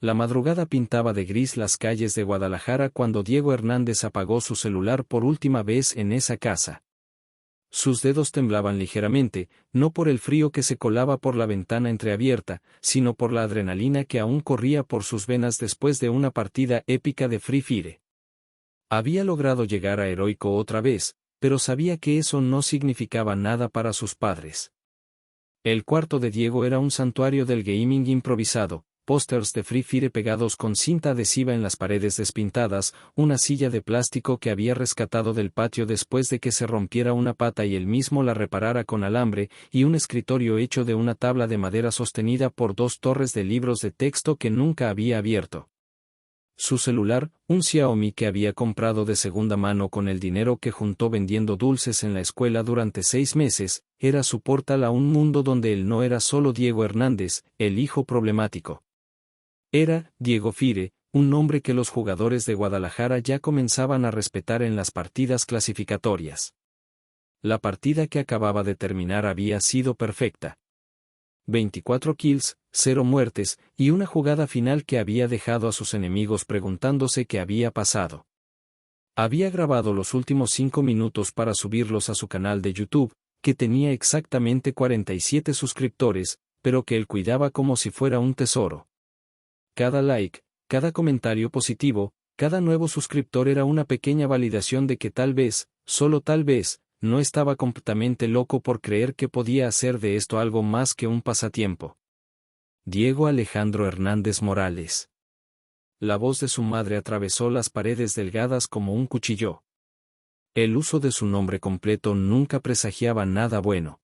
La madrugada pintaba de gris las calles de Guadalajara cuando Diego Hernández apagó su celular por última vez en esa casa. Sus dedos temblaban ligeramente, no por el frío que se colaba por la ventana entreabierta, sino por la adrenalina que aún corría por sus venas después de una partida épica de Free Fire. Había logrado llegar a Heroico otra vez, pero sabía que eso no significaba nada para sus padres. El cuarto de Diego era un santuario del gaming improvisado, pósters de Free Fire pegados con cinta adhesiva en las paredes despintadas, una silla de plástico que había rescatado del patio después de que se rompiera una pata y él mismo la reparara con alambre, y un escritorio hecho de una tabla de madera sostenida por dos torres de libros de texto que nunca había abierto. Su celular, un Xiaomi que había comprado de segunda mano con el dinero que juntó vendiendo dulces en la escuela durante 6 meses, era su portal a un mundo donde él no era solo Diego Hernández, el hijo problemático. Era, Diego Fire, un nombre que los jugadores de Guadalajara ya comenzaban a respetar en las partidas clasificatorias. La partida que acababa de terminar había sido perfecta. 24 kills, 0 muertes, y una jugada final que había dejado a sus enemigos preguntándose qué había pasado. Había grabado los últimos 5 minutos para subirlos a su canal de YouTube, que tenía exactamente 47 suscriptores, pero que él cuidaba como si fuera un tesoro. Cada like, cada comentario positivo, cada nuevo suscriptor era una pequeña validación de que tal vez, solo tal vez, no estaba completamente loco por creer que podía hacer de esto algo más que un pasatiempo. Diego Alejandro Hernández Morales. La voz de su madre atravesó las paredes delgadas como un cuchillo. El uso de su nombre completo nunca presagiaba nada bueno.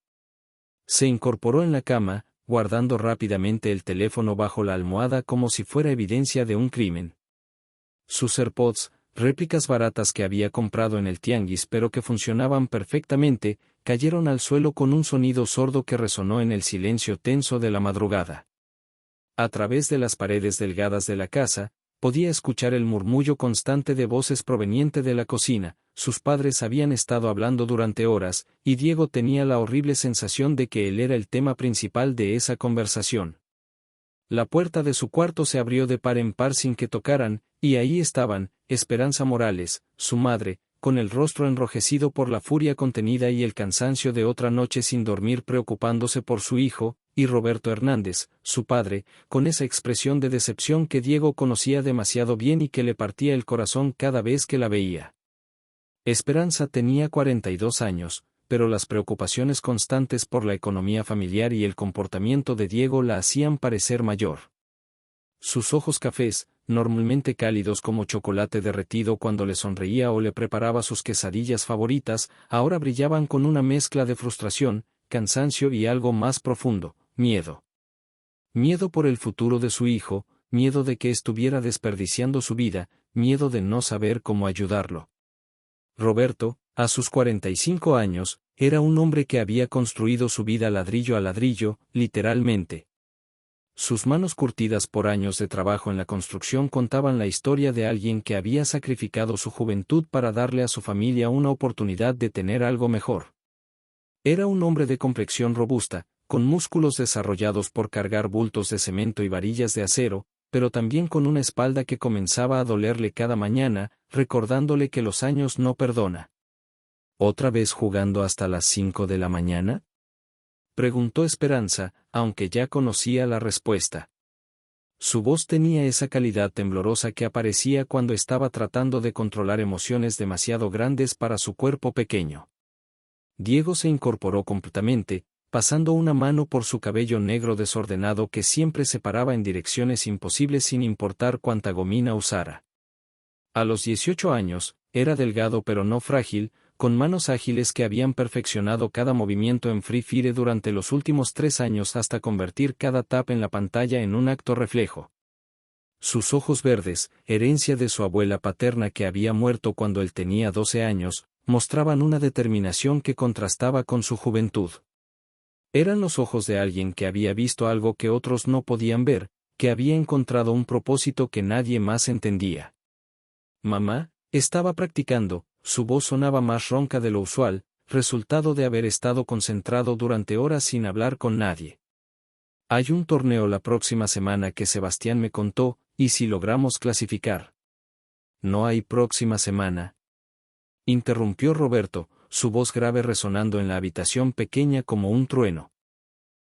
Se incorporó en la cama, guardando rápidamente el teléfono bajo la almohada como si fuera evidencia de un crimen. Sus AirPods, réplicas baratas que había comprado en el tianguis pero que funcionaban perfectamente, cayeron al suelo con un sonido sordo que resonó en el silencio tenso de la madrugada. A través de las paredes delgadas de la casa, podía escuchar el murmullo constante de voces proveniente de la cocina. Sus padres habían estado hablando durante horas, y Diego tenía la horrible sensación de que él era el tema principal de esa conversación. La puerta de su cuarto se abrió de par en par sin que tocaran, y ahí estaban, Esperanza Morales, su madre, con el rostro enrojecido por la furia contenida y el cansancio de otra noche sin dormir preocupándose por su hijo, y Roberto Hernández, su padre, con esa expresión de decepción que Diego conocía demasiado bien y que le partía el corazón cada vez que la veía. Esperanza tenía 42 años, pero las preocupaciones constantes por la economía familiar y el comportamiento de Diego la hacían parecer mayor. Sus ojos cafés, normalmente cálidos como chocolate derretido cuando le sonreía o le preparaba sus quesadillas favoritas, ahora brillaban con una mezcla de frustración, cansancio y algo más profundo, miedo. Miedo por el futuro de su hijo, miedo de que estuviera desperdiciando su vida, miedo de no saber cómo ayudarlo. Roberto, a sus 45 años, era un hombre que había construido su vida ladrillo a ladrillo, literalmente. Sus manos curtidas por años de trabajo en la construcción contaban la historia de alguien que había sacrificado su juventud para darle a su familia una oportunidad de tener algo mejor. Era un hombre de complexión robusta, con músculos desarrollados por cargar bultos de cemento y varillas de acero, pero también con una espalda que comenzaba a dolerle cada mañana, recordándole que los años no perdona. ¿Otra vez jugando hasta las 5 de la mañana? Preguntó Esperanza, aunque ya conocía la respuesta. Su voz tenía esa calidad temblorosa que aparecía cuando estaba tratando de controlar emociones demasiado grandes para su cuerpo pequeño. Diego se incorporó completamente, pasando una mano por su cabello negro desordenado que siempre se paraba en direcciones imposibles sin importar cuánta gomina usara. A los 18 años, era delgado pero no frágil, con manos ágiles que habían perfeccionado cada movimiento en Free Fire durante los últimos 3 años hasta convertir cada tap en la pantalla en un acto reflejo. Sus ojos verdes, herencia de su abuela paterna que había muerto cuando él tenía 12 años, mostraban una determinación que contrastaba con su juventud. Eran los ojos de alguien que había visto algo que otros no podían ver, que había encontrado un propósito que nadie más entendía. Mamá, estaba practicando, su voz sonaba más ronca de lo usual, resultado de haber estado concentrado durante horas sin hablar con nadie. Hay un torneo la próxima semana que Sebastián me contó, ¿y si logramos clasificar? ¿No hay próxima semana? Interrumpió Roberto, su voz grave resonando en la habitación pequeña como un trueno.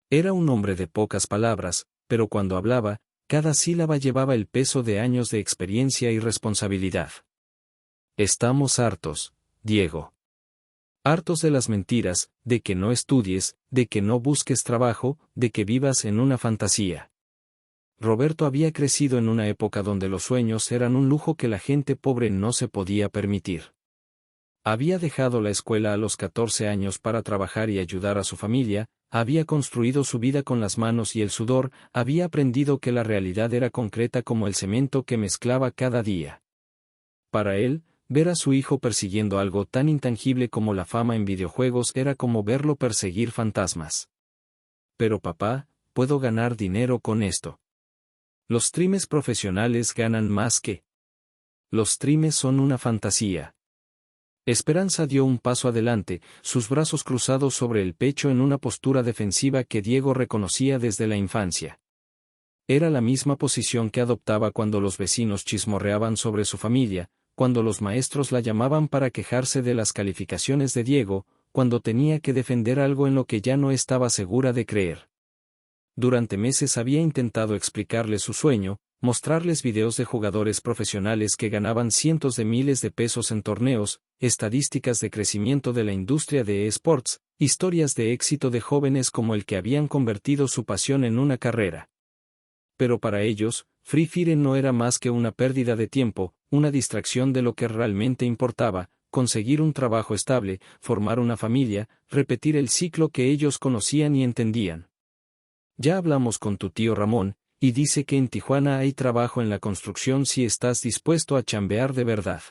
Era un hombre de pocas palabras, pero cuando hablaba, cada sílaba llevaba el peso de años de experiencia y responsabilidad. Estamos hartos, Diego. Hartos de las mentiras, de que no estudies, de que no busques trabajo, de que vivas en una fantasía. Roberto había crecido en una época donde los sueños eran un lujo que la gente pobre no se podía permitir. Había dejado la escuela a los 14 años para trabajar y ayudar a su familia, había construido su vida con las manos y el sudor, había aprendido que la realidad era concreta como el cemento que mezclaba cada día. Para él, ver a su hijo persiguiendo algo tan intangible como la fama en videojuegos era como verlo perseguir fantasmas. Pero papá, puedo ganar dinero con esto. Los streamers profesionales ganan más que. Los streamers son una fantasía. Esperanza dio un paso adelante, sus brazos cruzados sobre el pecho en una postura defensiva que Diego reconocía desde la infancia. Era la misma posición que adoptaba cuando los vecinos chismorreaban sobre su familia, cuando los maestros la llamaban para quejarse de las calificaciones de Diego, cuando tenía que defender algo en lo que ya no estaba segura de creer. Durante meses había intentado explicarles su sueño, mostrarles videos de jugadores profesionales que ganaban cientos de miles de pesos en torneos, estadísticas de crecimiento de la industria de eSports, historias de éxito de jóvenes como el que habían convertido su pasión en una carrera. Pero para ellos, Free Fire no era más que una pérdida de tiempo, una distracción de lo que realmente importaba, conseguir un trabajo estable, formar una familia, repetir el ciclo que ellos conocían y entendían. Ya hablamos con tu tío Ramón, y dice que en Tijuana hay trabajo en la construcción si estás dispuesto a chambear de verdad.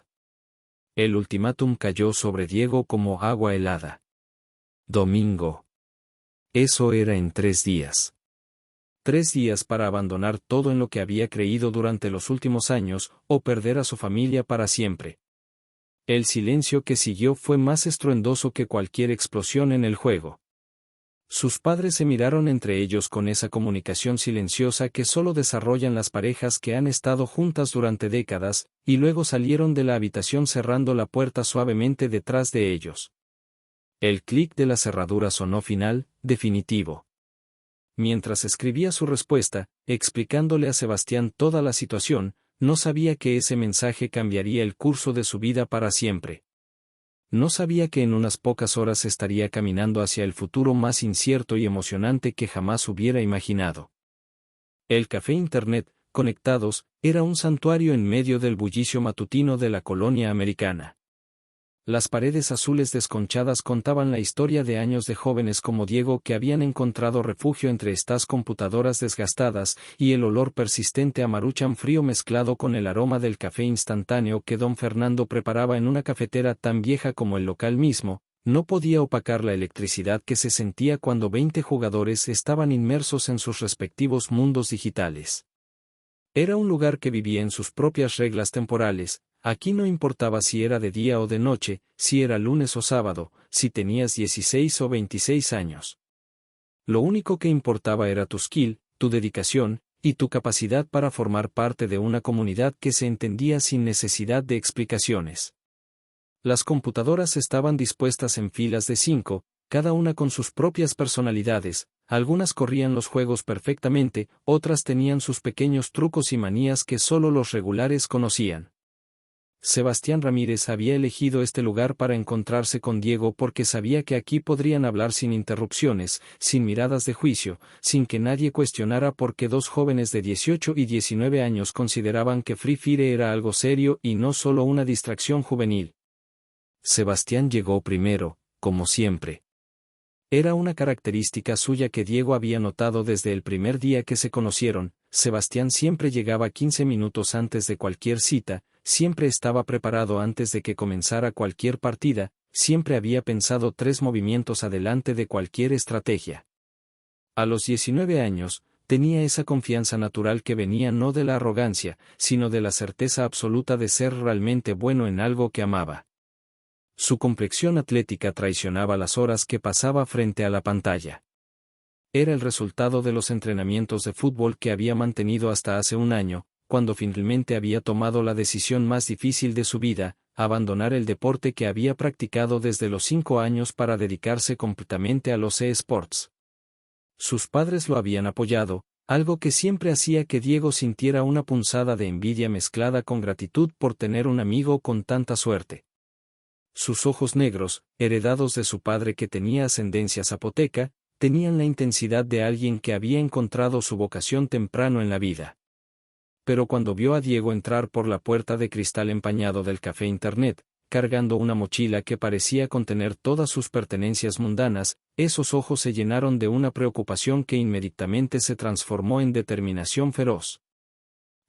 El ultimátum cayó sobre Diego como agua helada. Domingo. Eso era en 3 días. 3 días para abandonar todo en lo que había creído durante los últimos años, o perder a su familia para siempre. El silencio que siguió fue más estruendoso que cualquier explosión en el juego. Sus padres se miraron entre ellos con esa comunicación silenciosa que solo desarrollan las parejas que han estado juntas durante décadas, y luego salieron de la habitación cerrando la puerta suavemente detrás de ellos. El clic de la cerradura sonó final, definitivo. Mientras escribía su respuesta, explicándole a Sebastián toda la situación, no sabía que ese mensaje cambiaría el curso de su vida para siempre. No sabía que en unas pocas horas estaría caminando hacia el futuro más incierto y emocionante que jamás hubiera imaginado. El café Internet, Conectados, era un santuario en medio del bullicio matutino de la colonia americana. Las paredes azules desconchadas contaban la historia de años de jóvenes como Diego que habían encontrado refugio entre estas computadoras desgastadas, y el olor persistente a Maruchan frío mezclado con el aroma del café instantáneo que don Fernando preparaba en una cafetera tan vieja como el local mismo, no podía opacar la electricidad que se sentía cuando 20 jugadores estaban inmersos en sus respectivos mundos digitales. Era un lugar que vivía en sus propias reglas temporales. Aquí no importaba si era de día o de noche, si era lunes o sábado, si tenías 16 o 26 años. Lo único que importaba era tu skill, tu dedicación, y tu capacidad para formar parte de una comunidad que se entendía sin necesidad de explicaciones. Las computadoras estaban dispuestas en filas de 5, cada una con sus propias personalidades, algunas corrían los juegos perfectamente, otras tenían sus pequeños trucos y manías que solo los regulares conocían. Sebastián Ramírez había elegido este lugar para encontrarse con Diego porque sabía que aquí podrían hablar sin interrupciones, sin miradas de juicio, sin que nadie cuestionara por qué dos jóvenes de 18 y 19 años consideraban que Free Fire era algo serio y no solo una distracción juvenil. Sebastián llegó primero, como siempre. Era una característica suya que Diego había notado desde el primer día que se conocieron. Sebastián siempre llegaba 15 minutos antes de cualquier cita, siempre estaba preparado antes de que comenzara cualquier partida, siempre había pensado 3 movimientos adelante de cualquier estrategia. A los 19 años, tenía esa confianza natural que venía no de la arrogancia, sino de la certeza absoluta de ser realmente bueno en algo que amaba. Su complexión atlética traicionaba las horas que pasaba frente a la pantalla. Era el resultado de los entrenamientos de fútbol que había mantenido hasta hace un año, cuando finalmente había tomado la decisión más difícil de su vida, abandonar el deporte que había practicado desde los 5 años para dedicarse completamente a los eSports. Sus padres lo habían apoyado, algo que siempre hacía que Diego sintiera una punzada de envidia mezclada con gratitud por tener un amigo con tanta suerte. Sus ojos negros, heredados de su padre que tenía ascendencia zapoteca, tenían la intensidad de alguien que había encontrado su vocación temprano en la vida. Pero cuando vio a Diego entrar por la puerta de cristal empañado del café Internet, cargando una mochila que parecía contener todas sus pertenencias mundanas, esos ojos se llenaron de una preocupación que inmediatamente se transformó en determinación feroz.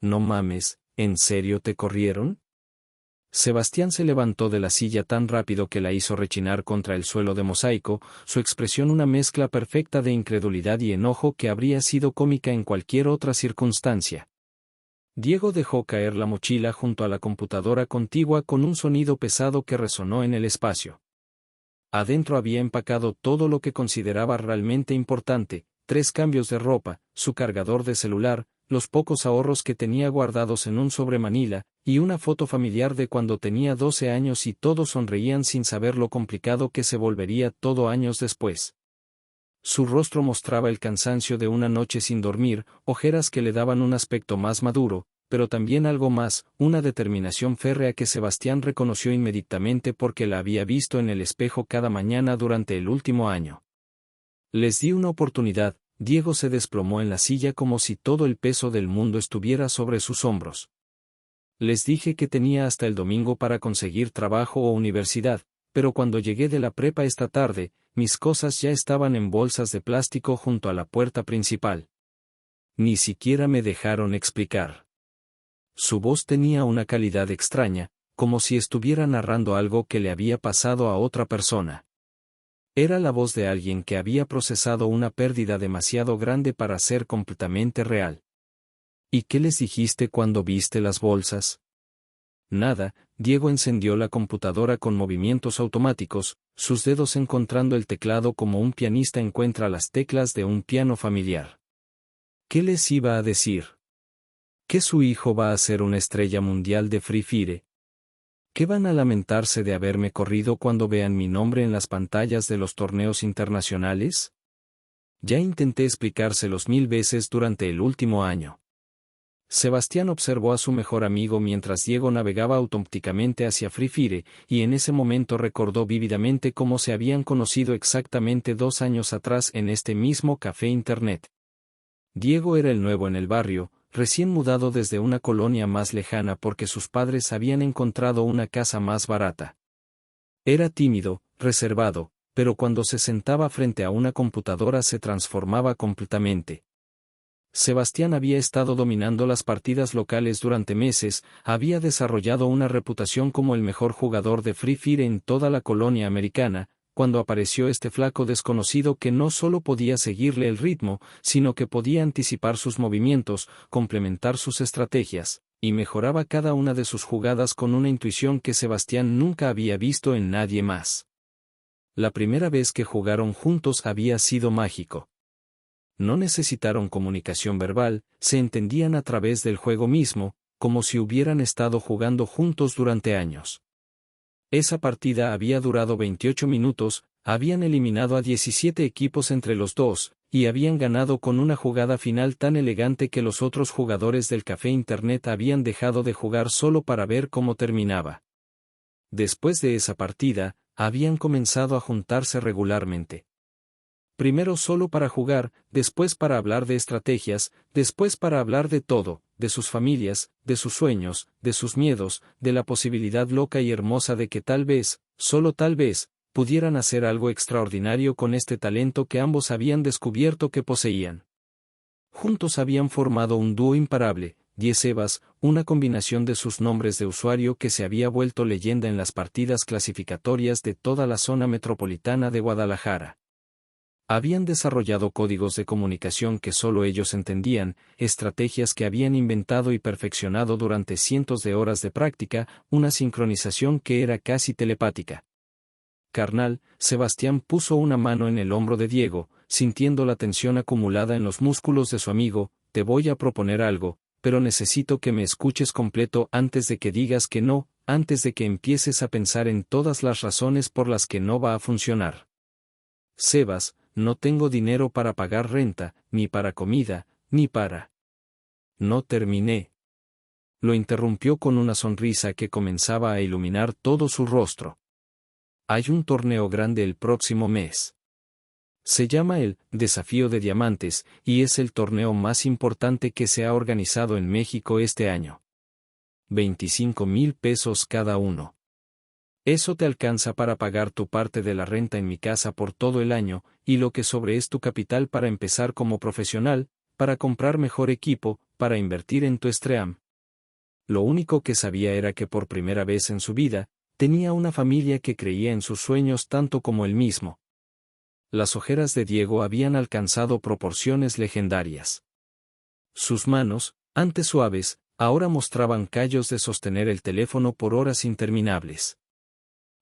«No mames, ¿en serio te corrieron?» Sebastián se levantó de la silla tan rápido que la hizo rechinar contra el suelo de mosaico, su expresión una mezcla perfecta de incredulidad y enojo que habría sido cómica en cualquier otra circunstancia. Diego dejó caer la mochila junto a la computadora contigua con un sonido pesado que resonó en el espacio. Adentro había empacado todo lo que consideraba realmente importante: 3 cambios de ropa, su cargador de celular, los pocos ahorros que tenía guardados en un sobremanila, y una foto familiar de cuando tenía 12 años, y todos sonreían sin saber lo complicado que se volvería todo años después. Su rostro mostraba el cansancio de una noche sin dormir, ojeras que le daban un aspecto más maduro, pero también algo más, una determinación férrea que Sebastián reconoció inmediatamente porque la había visto en el espejo cada mañana durante el último año. Les di una oportunidad. Diego se desplomó en la silla como si todo el peso del mundo estuviera sobre sus hombros. Les dije que tenía hasta el domingo para conseguir trabajo o universidad, pero cuando llegué de la prepa esta tarde, mis cosas ya estaban en bolsas de plástico junto a la puerta principal. Ni siquiera me dejaron explicar. Su voz tenía una calidad extraña, como si estuviera narrando algo que le había pasado a otra persona. Era la voz de alguien que había procesado una pérdida demasiado grande para ser completamente real. ¿Y qué les dijiste cuando viste las bolsas? Nada. Diego encendió la computadora con movimientos automáticos, sus dedos encontrando el teclado como un pianista encuentra las teclas de un piano familiar. ¿Qué les iba a decir? ¿Que su hijo va a ser una estrella mundial de Free Fire? ¿Qué van a lamentarse de haberme corrido cuando vean mi nombre en las pantallas de los torneos internacionales? Ya intenté explicárselos 1000 veces durante el último año. Sebastián observó a su mejor amigo mientras Diego navegaba automáticamente hacia Free Fire, y en ese momento recordó vívidamente cómo se habían conocido exactamente 2 años atrás en este mismo café Internet. Diego era el nuevo en el barrio, recién mudado desde una colonia más lejana porque sus padres habían encontrado una casa más barata. Era tímido, reservado, pero cuando se sentaba frente a una computadora se transformaba completamente. Sebastián había estado dominando las partidas locales durante meses, había desarrollado una reputación como el mejor jugador de Free Fire en toda la colonia americana, cuando apareció este flaco desconocido que no solo podía seguirle el ritmo, sino que podía anticipar sus movimientos, complementar sus estrategias, y mejoraba cada una de sus jugadas con una intuición que Sebastián nunca había visto en nadie más. La primera vez que jugaron juntos había sido mágico. No necesitaron comunicación verbal, se entendían a través del juego mismo, como si hubieran estado jugando juntos durante años. Esa partida había durado 28 minutos, habían eliminado a 17 equipos entre los dos, y habían ganado con una jugada final tan elegante que los otros jugadores del café Internet habían dejado de jugar solo para ver cómo terminaba. Después de esa partida, habían comenzado a juntarse regularmente. Primero solo para jugar, después para hablar de estrategias, después para hablar de todo, de sus familias, de sus sueños, de sus miedos, de la posibilidad loca y hermosa de que tal vez, solo tal vez, pudieran hacer algo extraordinario con este talento que ambos habían descubierto que poseían. Juntos habían formado un dúo imparable, 10 Evas, una combinación de sus nombres de usuario que se había vuelto leyenda en las partidas clasificatorias de toda la zona metropolitana de Guadalajara. Habían desarrollado códigos de comunicación que solo ellos entendían, estrategias que habían inventado y perfeccionado durante cientos de horas de práctica, una sincronización que era casi telepática. Carnal, Sebastián puso una mano en el hombro de Diego, sintiendo la tensión acumulada en los músculos de su amigo. Te voy a proponer algo, pero necesito que me escuches completo antes de que digas que no, antes de que empieces a pensar en todas las razones por las que no va a funcionar. Sebas, no tengo dinero para pagar renta, ni para comida, ni para... No terminé. Lo interrumpió con una sonrisa que comenzaba a iluminar todo su rostro. Hay un torneo grande el próximo mes. Se llama el Desafío de Diamantes, y es el torneo más importante que se ha organizado en México este año. 25,000 pesos cada uno. Eso te alcanza para pagar tu parte de la renta en mi casa por todo el año, y lo que sobre es tu capital para empezar como profesional, para comprar mejor equipo, para invertir en tu Stream. Lo único que sabía era que por primera vez en su vida, tenía una familia que creía en sus sueños tanto como él mismo. Las ojeras de Diego habían alcanzado proporciones legendarias. Sus manos, antes suaves, ahora mostraban callos de sostener el teléfono por horas interminables.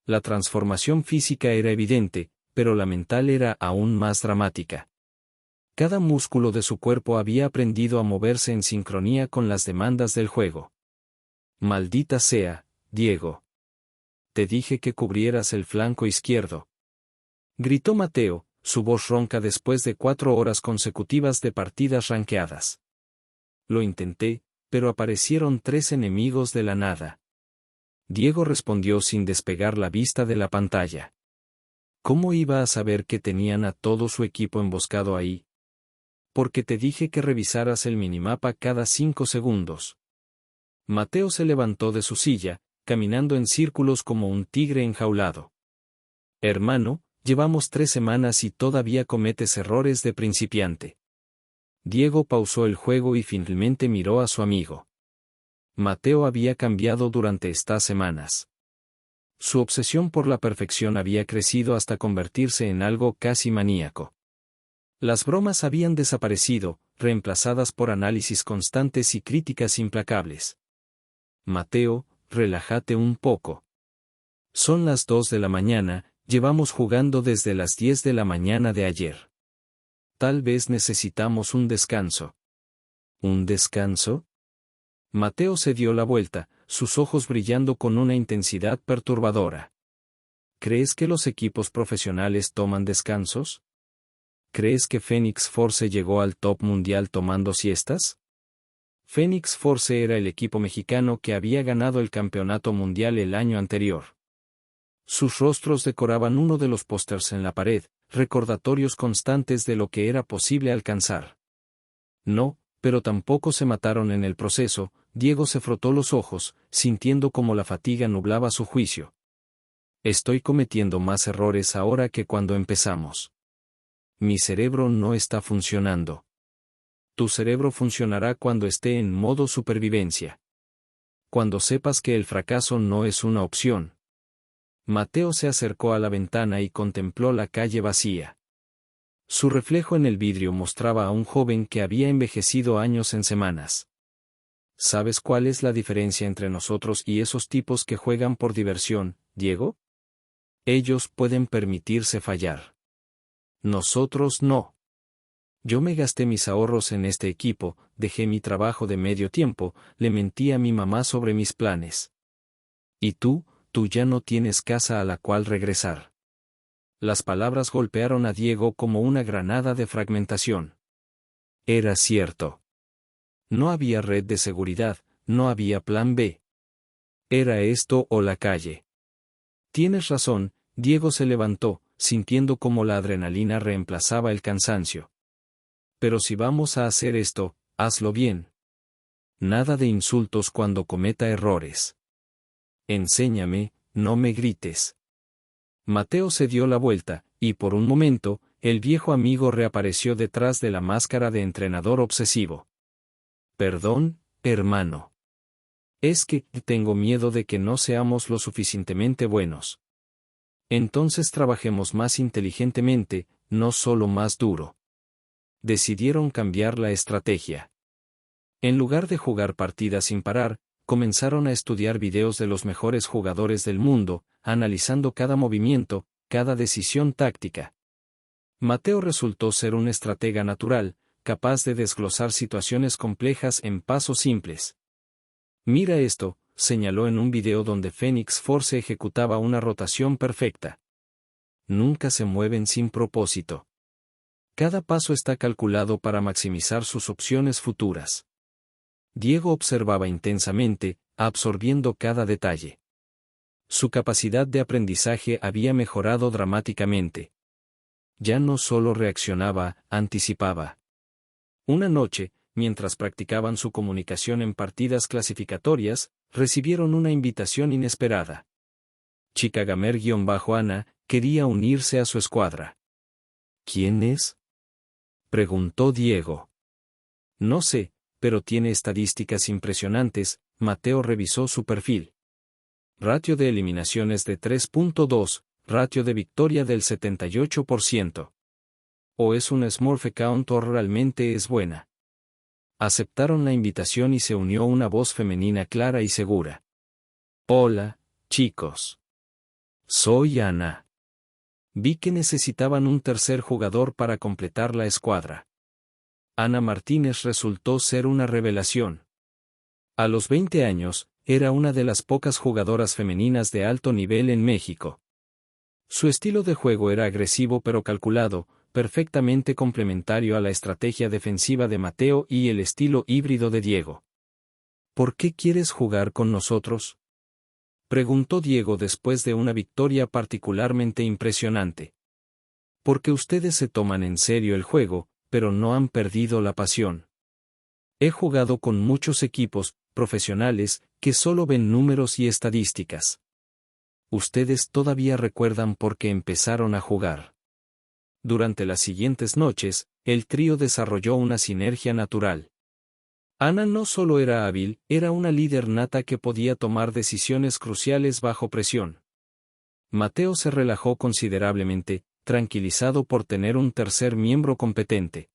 La transformación física era evidente, pero la mental era aún más dramática. Cada músculo de su cuerpo había aprendido a moverse en sincronía con las demandas del juego. Maldita sea, Diego. Te dije que cubrieras el flanco izquierdo. Gritó Mateo, su voz ronca después de 4 horas consecutivas de partidas ranqueadas. Lo intenté, pero aparecieron 3 enemigos de la nada. Diego respondió sin despegar la vista de la pantalla. ¿Cómo iba a saber que tenían a todo su equipo emboscado ahí? Porque te dije que revisaras el minimapa cada 5 segundos. Mateo se levantó de su silla, caminando en círculos como un tigre enjaulado. Hermano, llevamos 3 semanas y todavía cometes errores de principiante. Diego pausó el juego y finalmente miró a su amigo. Mateo había cambiado durante estas semanas. Su obsesión por la perfección había crecido hasta convertirse en algo casi maníaco. Las bromas habían desaparecido, reemplazadas por análisis constantes y críticas implacables. Mateo, relájate un poco. Son las 2 de la mañana, llevamos jugando desde las 10 de la mañana de ayer. Tal vez necesitamos un descanso. ¿Un descanso? Mateo se dio la vuelta, sus ojos brillando con una intensidad perturbadora. ¿Crees que los equipos profesionales toman descansos? ¿Crees que Fénix Force llegó al top mundial tomando siestas? Fénix Force era el equipo mexicano que había ganado el campeonato mundial el año anterior. Sus rostros decoraban uno de los pósters en la pared, recordatorios constantes de lo que era posible alcanzar. No, pero tampoco se mataron en el proceso. Diego se frotó los ojos, sintiendo como la fatiga nublaba su juicio. Estoy cometiendo más errores ahora que cuando empezamos. Mi cerebro no está funcionando. Tu cerebro funcionará cuando esté en modo supervivencia. Cuando sepas que el fracaso no es una opción. Mateo se acercó a la ventana y contempló la calle vacía. Su reflejo en el vidrio mostraba a un joven que había envejecido años en semanas. ¿Sabes cuál es la diferencia entre nosotros y esos tipos que juegan por diversión, Diego? Ellos pueden permitirse fallar. Nosotros no. Yo me gasté mis ahorros en este equipo, dejé mi trabajo de medio tiempo, le mentí a mi mamá sobre mis planes. Y tú ya no tienes casa a la cual regresar. Las palabras golpearon a Diego como una granada de fragmentación. Era cierto. No había red de seguridad, no había plan B. Era esto o la calle. Tienes razón, Diego se levantó, sintiendo como la adrenalina reemplazaba el cansancio. Pero si vamos a hacer esto, hazlo bien. Nada de insultos cuando cometa errores. Enséñame, no me grites. Mateo se dio la vuelta, y por un momento, el viejo amigo reapareció detrás de la máscara de entrenador obsesivo. Perdón, hermano. Es que tengo miedo de que no seamos lo suficientemente buenos. Entonces trabajemos más inteligentemente, no solo más duro. Decidieron cambiar la estrategia. En lugar de jugar partidas sin parar, comenzaron a estudiar videos de los mejores jugadores del mundo, analizando cada movimiento, cada decisión táctica. Mateo resultó ser un estratega natural, capaz de desglosar situaciones complejas en pasos simples. Mira esto, señaló en un video donde Phoenix Force ejecutaba una rotación perfecta. Nunca se mueven sin propósito. Cada paso está calculado para maximizar sus opciones futuras. Diego observaba intensamente, absorbiendo cada detalle. Su capacidad de aprendizaje había mejorado dramáticamente. Ya no solo reaccionaba, anticipaba. Una noche, mientras practicaban su comunicación en partidas clasificatorias, recibieron una invitación inesperada. Chica Gamer-Ana quería unirse a su escuadra. ¿Quién es?, preguntó Diego. No sé, pero tiene estadísticas impresionantes. Mateo revisó su perfil. Ratio de eliminaciones de 3.2, ratio de victoria del 78%. O es un Smurf account o realmente es buena. Aceptaron la invitación y se unió una voz femenina clara y segura. Hola, chicos. Soy Ana. Vi que necesitaban un tercer jugador para completar la escuadra. Ana Martínez resultó ser una revelación. A los 20 años, era una de las pocas jugadoras femeninas de alto nivel en México. Su estilo de juego era agresivo pero calculado, perfectamente complementario a la estrategia defensiva de Mateo y el estilo híbrido de Diego. ¿Por qué quieres jugar con nosotros?, preguntó Diego después de una victoria particularmente impresionante. Porque ustedes se toman en serio el juego, pero no han perdido la pasión. He jugado con muchos equipos profesionales que solo ven números y estadísticas. Ustedes todavía recuerdan por qué empezaron a jugar. Durante las siguientes noches, el trío desarrolló una sinergia natural. Ana no solo era hábil, era una líder nata que podía tomar decisiones cruciales bajo presión. Mateo se relajó considerablemente, tranquilizado por tener un tercer miembro competente.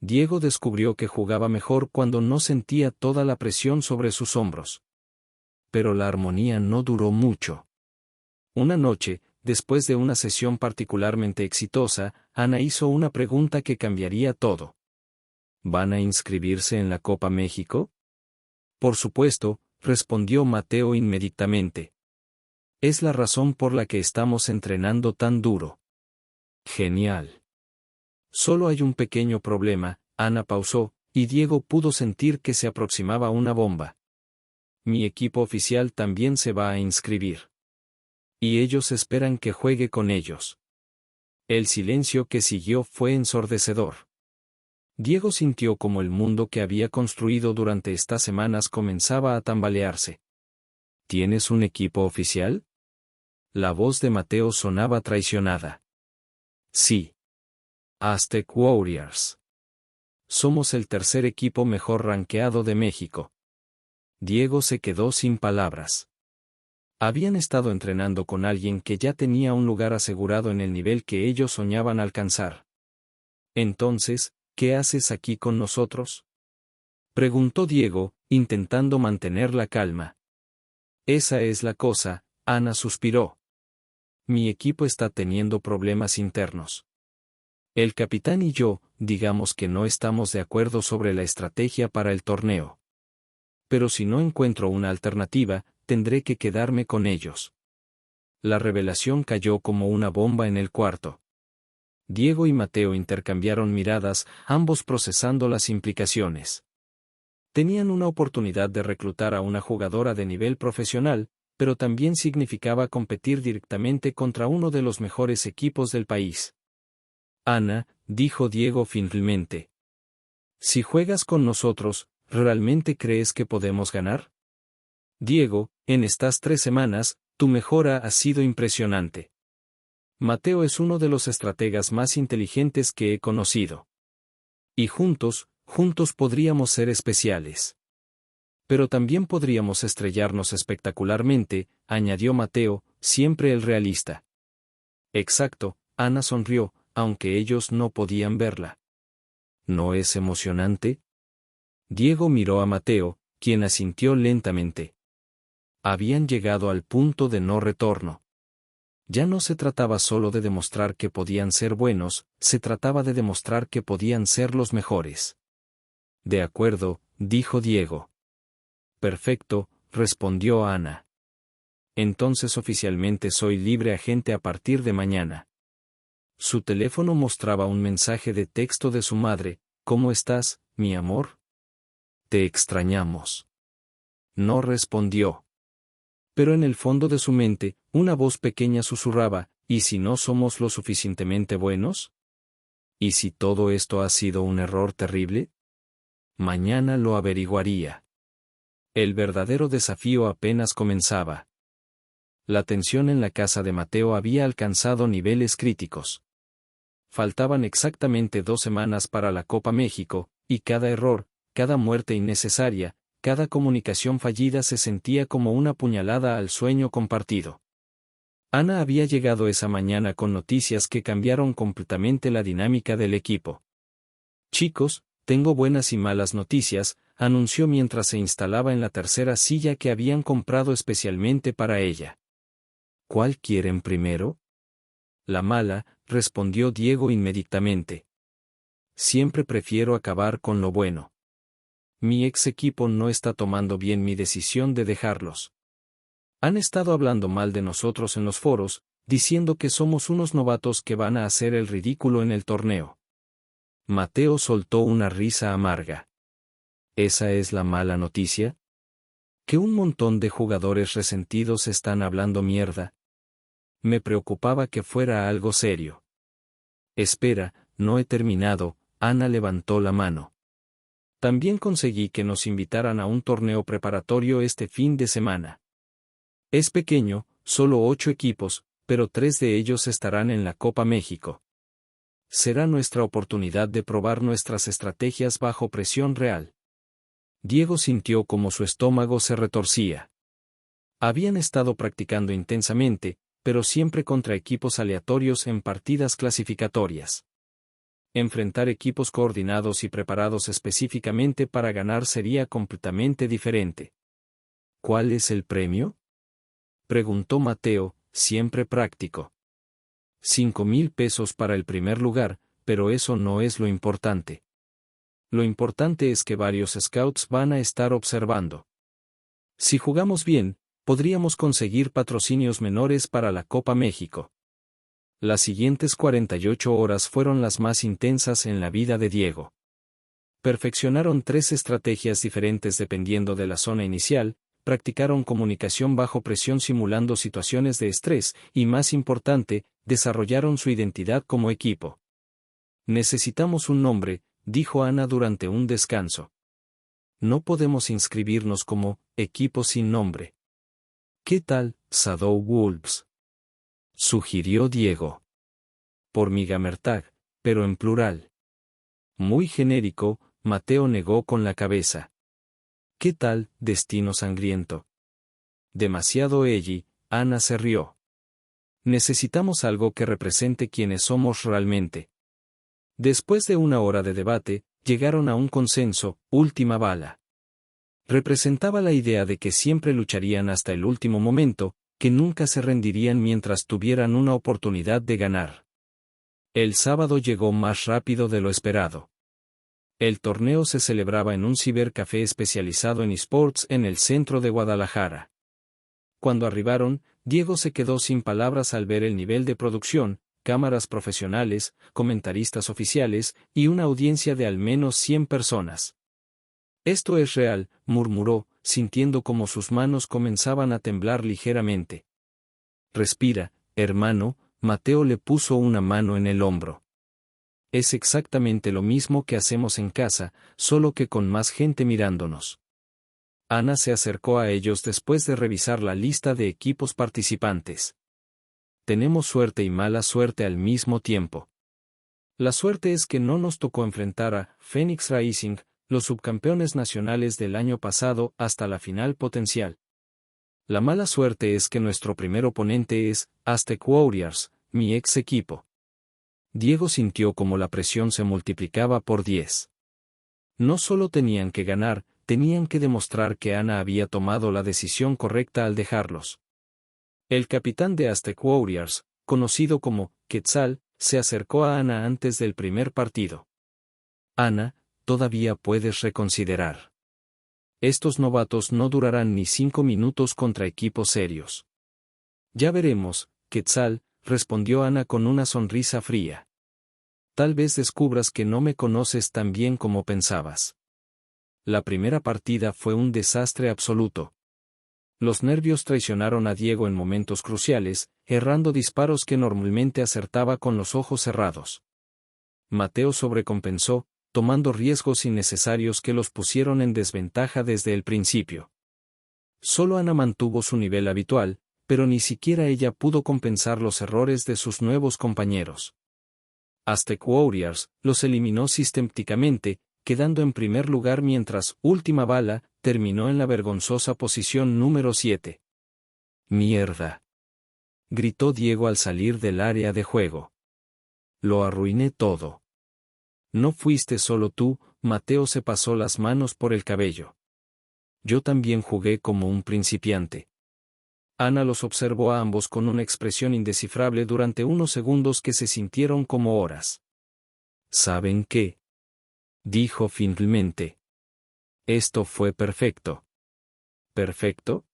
Diego descubrió que jugaba mejor cuando no sentía toda la presión sobre sus hombros. Pero la armonía no duró mucho. Una noche, después de una sesión particularmente exitosa, Ana hizo una pregunta que cambiaría todo. ¿Van a inscribirse en la Copa México? Por supuesto, respondió Mateo inmediatamente. Es la razón por la que estamos entrenando tan duro. Genial. Solo hay un pequeño problema, Ana pausó, y Diego pudo sentir que se aproximaba una bomba. Mi equipo oficial también se va a inscribir. Y ellos esperan que juegue con ellos. El silencio que siguió fue ensordecedor. Diego sintió como el mundo que había construido durante estas semanas comenzaba a tambalearse. ¿Tienes un equipo oficial?, la voz de Mateo sonaba traicionada. Sí. Aztec Warriors. Somos el tercer equipo mejor rankeado de México. Diego se quedó sin palabras. Habían estado entrenando con alguien que ya tenía un lugar asegurado en el nivel que ellos soñaban alcanzar. Entonces, ¿qué haces aquí con nosotros?, preguntó Diego, intentando mantener la calma. Esa es la cosa, Ana suspiró. Mi equipo está teniendo problemas internos. El capitán y yo, digamos que no estamos de acuerdo sobre la estrategia para el torneo. Pero si no encuentro una alternativa, tendré que quedarme con ellos. La revelación cayó como una bomba en el cuarto. Diego y Mateo intercambiaron miradas, ambos procesando las implicaciones. Tenían una oportunidad de reclutar a una jugadora de nivel profesional, pero también significaba competir directamente contra uno de los mejores equipos del país. Ana, dijo Diego finalmente. Si juegas con nosotros, ¿realmente crees que podemos ganar? Diego, en estas 3 semanas, tu mejora ha sido impresionante. Mateo es uno de los estrategas más inteligentes que he conocido. Y juntos podríamos ser especiales. Pero también podríamos estrellarnos espectacularmente, añadió Mateo, siempre el realista. Exacto, Ana sonrió, aunque ellos no podían verla. ¿No es emocionante? Diego miró a Mateo, quien asintió lentamente. Habían llegado al punto de no retorno. Ya no se trataba solo de demostrar que podían ser buenos, se trataba de demostrar que podían ser los mejores. De acuerdo, dijo Diego. Perfecto, respondió Ana. Entonces oficialmente soy libre agente a partir de mañana. Su teléfono mostraba un mensaje de texto de su madre. ¿Cómo estás, mi amor? Te extrañamos. No respondió. Pero en el fondo de su mente, una voz pequeña susurraba, ¿y si no somos lo suficientemente buenos? ¿Y si todo esto ha sido un error terrible? Mañana lo averiguaría. El verdadero desafío apenas comenzaba. La tensión en la casa de Mateo había alcanzado niveles críticos. Faltaban exactamente 2 semanas para la Copa México, y cada error, cada muerte innecesaria, cada comunicación fallida se sentía como una puñalada al sueño compartido. Ana había llegado esa mañana con noticias que cambiaron completamente la dinámica del equipo. Chicos, tengo buenas y malas noticias, anunció mientras se instalaba en la tercera silla que habían comprado especialmente para ella. ¿Cuál quieren primero? La mala, respondió Diego inmediatamente. Siempre prefiero acabar con lo bueno. Mi ex equipo no está tomando bien mi decisión de dejarlos. Han estado hablando mal de nosotros en los foros, diciendo que somos unos novatos que van a hacer el ridículo en el torneo. Mateo soltó una risa amarga. ¿Esa es la mala noticia? ¿Que un montón de jugadores resentidos están hablando mierda? Me preocupaba que fuera algo serio. Espera, no he terminado, Ana levantó la mano. También conseguí que nos invitaran a un torneo preparatorio este fin de semana. Es pequeño, solo 8 equipos, pero 3 de ellos estarán en la Copa México. Será nuestra oportunidad de probar nuestras estrategias bajo presión real. Diego sintió como su estómago se retorcía. Habían estado practicando intensamente, pero siempre contra equipos aleatorios en partidas clasificatorias. Enfrentar equipos coordinados y preparados específicamente para ganar sería completamente diferente. ¿Cuál es el premio? Preguntó Mateo, siempre práctico. 5,000 pesos para el primer lugar, pero eso no es lo importante. Lo importante es que varios scouts van a estar observando. Si jugamos bien, podríamos conseguir patrocinios menores para la Copa México. Las siguientes 48 horas fueron las más intensas en la vida de Diego. Perfeccionaron 3 estrategias diferentes dependiendo de la zona inicial, practicaron comunicación bajo presión simulando situaciones de estrés, y más importante, desarrollaron su identidad como equipo. Necesitamos un nombre, dijo Ana durante un descanso. No podemos inscribirnos como equipo sin nombre. ¿Qué tal, Shadow Wolves? Sugirió Diego. Por mi Gamertag, pero en plural. Muy genérico, Mateo negó con la cabeza. ¿Qué tal, Destino Sangriento? Demasiado edgy, Ana se rió. Necesitamos algo que represente quiénes somos realmente. Después de 1 hora de debate, llegaron a un consenso, última bala. Representaba la idea de que siempre lucharían hasta el último momento, que nunca se rendirían mientras tuvieran una oportunidad de ganar. El sábado llegó más rápido de lo esperado. El torneo se celebraba en un cibercafé especializado en esports en el centro de Guadalajara. Cuando arribaron, Diego se quedó sin palabras al ver el nivel de producción, cámaras profesionales, comentaristas oficiales, y una audiencia de al menos 100 personas. Esto es real, murmuró, sintiendo como sus manos comenzaban a temblar ligeramente. Respira, hermano, Mateo le puso una mano en el hombro. Es exactamente lo mismo que hacemos en casa, solo que con más gente mirándonos. Ana se acercó a ellos después de revisar la lista de equipos participantes. Tenemos suerte y mala suerte al mismo tiempo. La suerte es que no nos tocó enfrentar a Phoenix Racing, los subcampeones nacionales del año pasado, hasta la final potencial. La mala suerte es que nuestro primer oponente es Aztec Warriors, mi ex equipo. Diego sintió como la presión se multiplicaba por 10. No solo tenían que ganar, tenían que demostrar que Ana había tomado la decisión correcta al dejarlos. El capitán de Aztec Warriors, conocido como Quetzal, se acercó a Ana antes del primer partido. Ana, todavía puedes reconsiderar. Estos novatos no durarán ni 5 minutos contra equipos serios. Ya veremos, Quetzal, respondió Ana con una sonrisa fría. Tal vez descubras que no me conoces tan bien como pensabas. La primera partida fue un desastre absoluto. Los nervios traicionaron a Diego en momentos cruciales, errando disparos que normalmente acertaba con los ojos cerrados. Mateo sobrecompensó, tomando riesgos innecesarios que los pusieron en desventaja desde el principio. Solo Ana mantuvo su nivel habitual, pero ni siquiera ella pudo compensar los errores de sus nuevos compañeros. Aztec Warriors los eliminó sistemáticamente, quedando en primer lugar mientras Última Bala terminó en la vergonzosa posición número 7. «¡Mierda!», gritó Diego al salir del área de juego. «Lo arruiné todo». «No fuiste solo tú», Mateo se pasó las manos por el cabello. «Yo también jugué como un principiante». Ana los observó a ambos con una expresión indescifrable durante unos segundos que se sintieron como horas. «¿Saben qué?», dijo finalmente. «Esto fue perfecto». ¿Perfecto?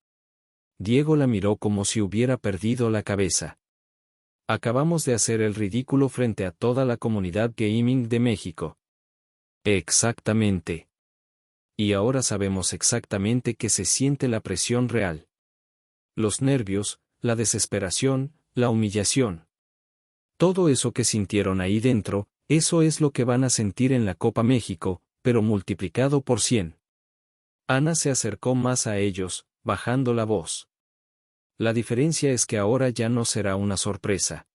Diego la miró como si hubiera perdido la cabeza. «Acabamos de hacer el ridículo frente a toda la comunidad gaming de México». «Exactamente. Y ahora sabemos exactamente qué se siente la presión real. Los nervios, la desesperación, la humillación. Todo eso que sintieron ahí dentro, eso es lo que van a sentir en la Copa México, pero multiplicado por 100. Ana se acercó más a ellos, bajando la voz. La diferencia es que ahora ya no será una sorpresa.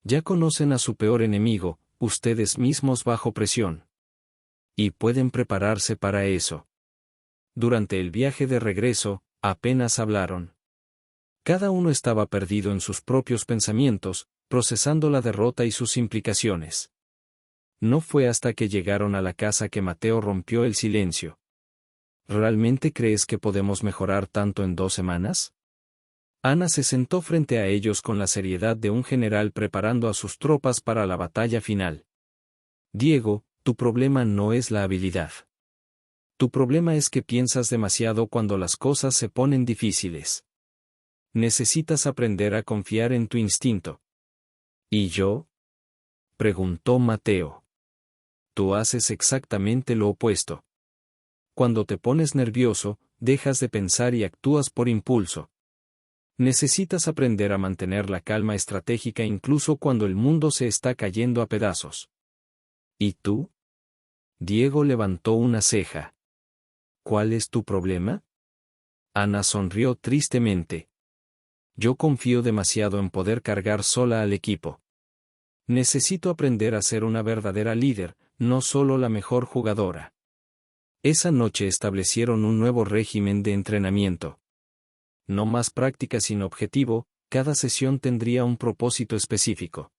Ya conocen a su peor enemigo, ustedes mismos bajo presión. Y pueden prepararse para eso. Durante el viaje de regreso, apenas hablaron. Cada uno estaba perdido en sus propios pensamientos, procesando la derrota y sus implicaciones. No fue hasta que llegaron a la casa que Mateo rompió el silencio. ¿Realmente crees que podemos mejorar tanto en 2 semanas? Ana se sentó frente a ellos con la seriedad de un general preparando a sus tropas para la batalla final. Diego, tu problema no es la habilidad. Tu problema es que piensas demasiado cuando las cosas se ponen difíciles. Necesitas aprender a confiar en tu instinto. ¿Y yo?, preguntó Mateo. Tú haces exactamente lo opuesto. Cuando te pones nervioso, dejas de pensar y actúas por impulso. Necesitas aprender a mantener la calma estratégica incluso cuando el mundo se está cayendo a pedazos. ¿Y tú? Diego levantó una ceja. ¿Cuál es tu problema? Ana sonrió tristemente. Yo confío demasiado en poder cargar sola al equipo. Necesito aprender a ser una verdadera líder, no solo la mejor jugadora. Esa noche establecieron un nuevo régimen de entrenamiento. No más práctica sin objetivo, cada sesión tendría un propósito específico.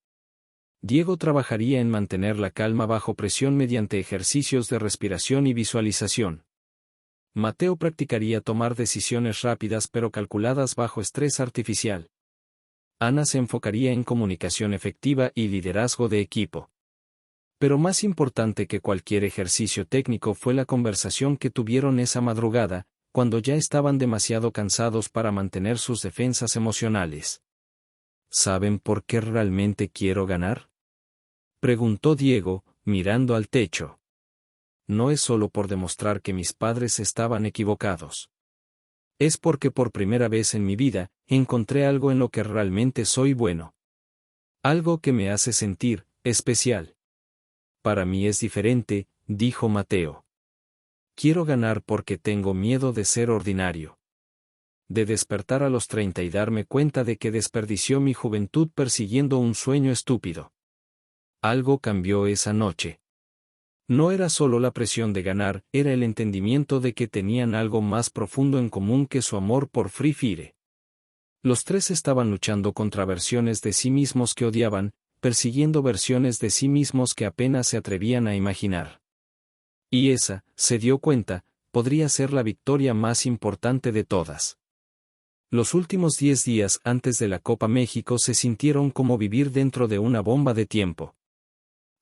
Diego trabajaría en mantener la calma bajo presión mediante ejercicios de respiración y visualización. Mateo practicaría tomar decisiones rápidas pero calculadas bajo estrés artificial. Ana se enfocaría en comunicación efectiva y liderazgo de equipo. Pero más importante que cualquier ejercicio técnico fue la conversación que tuvieron esa madrugada, cuando ya estaban demasiado cansados para mantener sus defensas emocionales. ¿Saben por qué realmente quiero ganar?, preguntó Diego, mirando al techo. No es solo por demostrar que mis padres estaban equivocados. Es porque por primera vez en mi vida, encontré algo en lo que realmente soy bueno. Algo que me hace sentir especial. Para mí es diferente, dijo Mateo. Quiero ganar porque tengo miedo de ser ordinario. De despertar a los 30 y darme cuenta de que desperdició mi juventud persiguiendo un sueño estúpido. Algo cambió esa noche. No era solo la presión de ganar, era el entendimiento de que tenían algo más profundo en común que su amor por Free Fire. Los tres estaban luchando contra versiones de sí mismos que odiaban, persiguiendo versiones de sí mismos que apenas se atrevían a imaginar. Y esa, se dio cuenta, podría ser la victoria más importante de todas. Los últimos 10 días antes de la Copa México se sintieron como vivir dentro de una bomba de tiempo.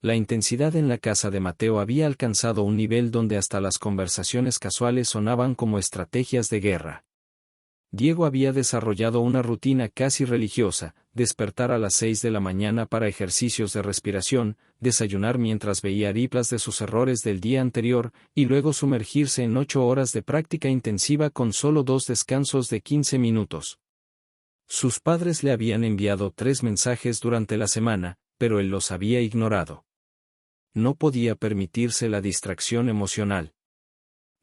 La intensidad en la casa de Mateo había alcanzado un nivel donde hasta las conversaciones casuales sonaban como estrategias de guerra. Diego había desarrollado una rutina casi religiosa: despertar a las 6 de la mañana para ejercicios de respiración, desayunar mientras veía replays de sus errores del día anterior, y luego sumergirse en 8 horas de práctica intensiva con solo 2 descansos de 15 minutos. Sus padres le habían enviado 3 mensajes durante la semana, pero él los había ignorado. No podía permitirse la distracción emocional.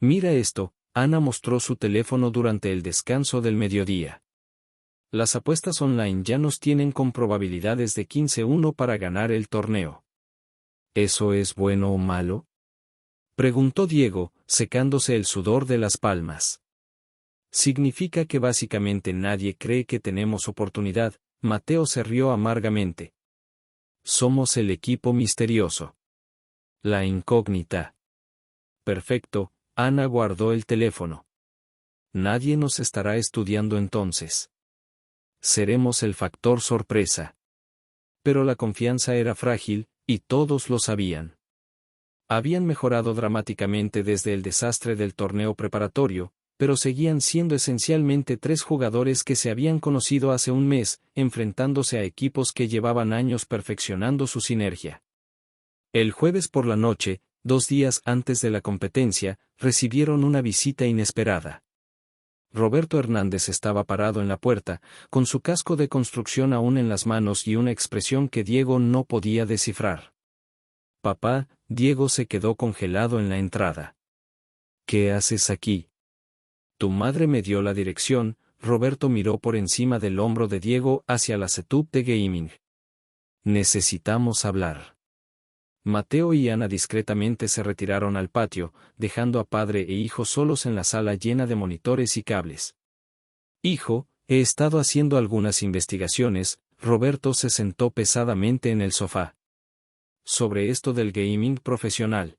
Mira esto. Ana mostró su teléfono durante el descanso del mediodía. Las apuestas online ya nos tienen con probabilidades de 15-1 para ganar el torneo. ¿Eso es bueno o malo?, preguntó Diego, secándose el sudor de las palmas. Significa que básicamente nadie cree que tenemos oportunidad. Mateo se rió amargamente. Somos el equipo misterioso. La incógnita. Perfecto. Ana guardó el teléfono. Nadie nos estará estudiando entonces. Seremos el factor sorpresa. Pero la confianza era frágil, y todos lo sabían. Habían mejorado dramáticamente desde el desastre del torneo preparatorio, pero seguían siendo esencialmente 3 jugadores que se habían conocido hace un mes, enfrentándose a equipos que llevaban años perfeccionando su sinergia. El jueves por la noche, 2 días antes de la competencia, recibieron una visita inesperada. Roberto Hernández estaba parado en la puerta, con su casco de construcción aún en las manos y una expresión que Diego no podía descifrar. Papá. Diego se quedó congelado en la entrada. ¿Qué haces aquí? Tu madre me dio la dirección. Roberto miró por encima del hombro de Diego hacia la setup de gaming. Necesitamos hablar. Mateo y Ana discretamente se retiraron al patio, dejando a padre e hijo solos en la sala llena de monitores y cables. Hijo, he estado haciendo algunas investigaciones. Roberto se sentó pesadamente en el sofá. Sobre esto del gaming profesional.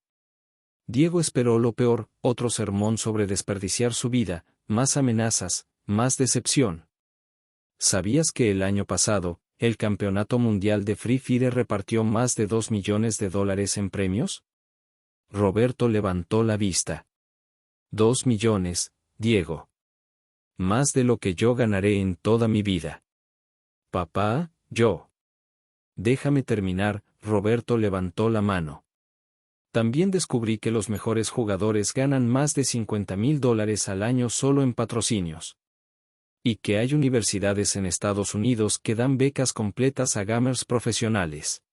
Diego esperó lo peor: otro sermón sobre desperdiciar su vida, más amenazas, más decepción. ¿Sabías que el año pasado, el Campeonato Mundial de Free Fire repartió más de $2 millones en premios? Roberto levantó la vista. 2 millones, Diego. Más de lo que yo ganaré en toda mi vida. Papá, yo. Déjame terminar. Roberto levantó la mano. También descubrí que los mejores jugadores ganan más de $50,000 al año solo en patrocinios. Y que hay universidades en Estados Unidos que dan becas completas a gamers profesionales.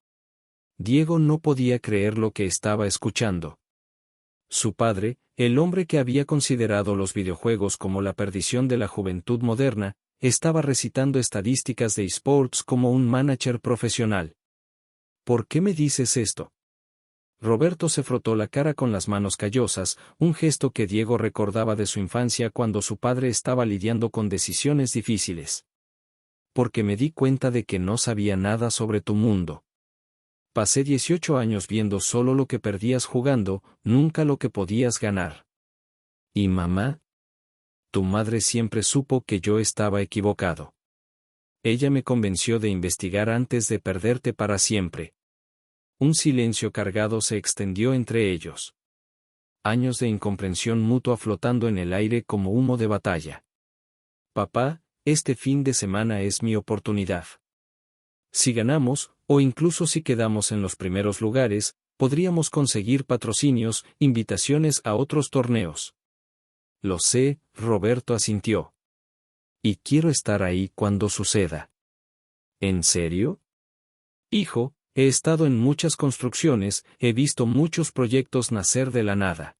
Diego no podía creer lo que estaba escuchando. Su padre, el hombre que había considerado los videojuegos como la perdición de la juventud moderna, estaba recitando estadísticas de esports como un manager profesional. ¿Por qué me dices esto? Roberto se frotó la cara con las manos callosas, un gesto que Diego recordaba de su infancia cuando su padre estaba lidiando con decisiones difíciles. Porque me di cuenta de que no sabía nada sobre tu mundo. Pasé 18 años viendo solo lo que perdías jugando, nunca lo que podías ganar. ¿Y mamá? Tu madre siempre supo que yo estaba equivocado. Ella me convenció de investigar antes de perderte para siempre. Un silencio cargado se extendió entre ellos. Años de incomprensión mutua flotando en el aire como humo de batalla. Papá, este fin de semana es mi oportunidad. Si ganamos, o incluso si quedamos en los primeros lugares, podríamos conseguir patrocinios, invitaciones a otros torneos. Lo sé, Roberto asintió. Y quiero estar ahí cuando suceda. ¿En serio? Hijo, he estado en muchas construcciones, he visto muchos proyectos nacer de la nada.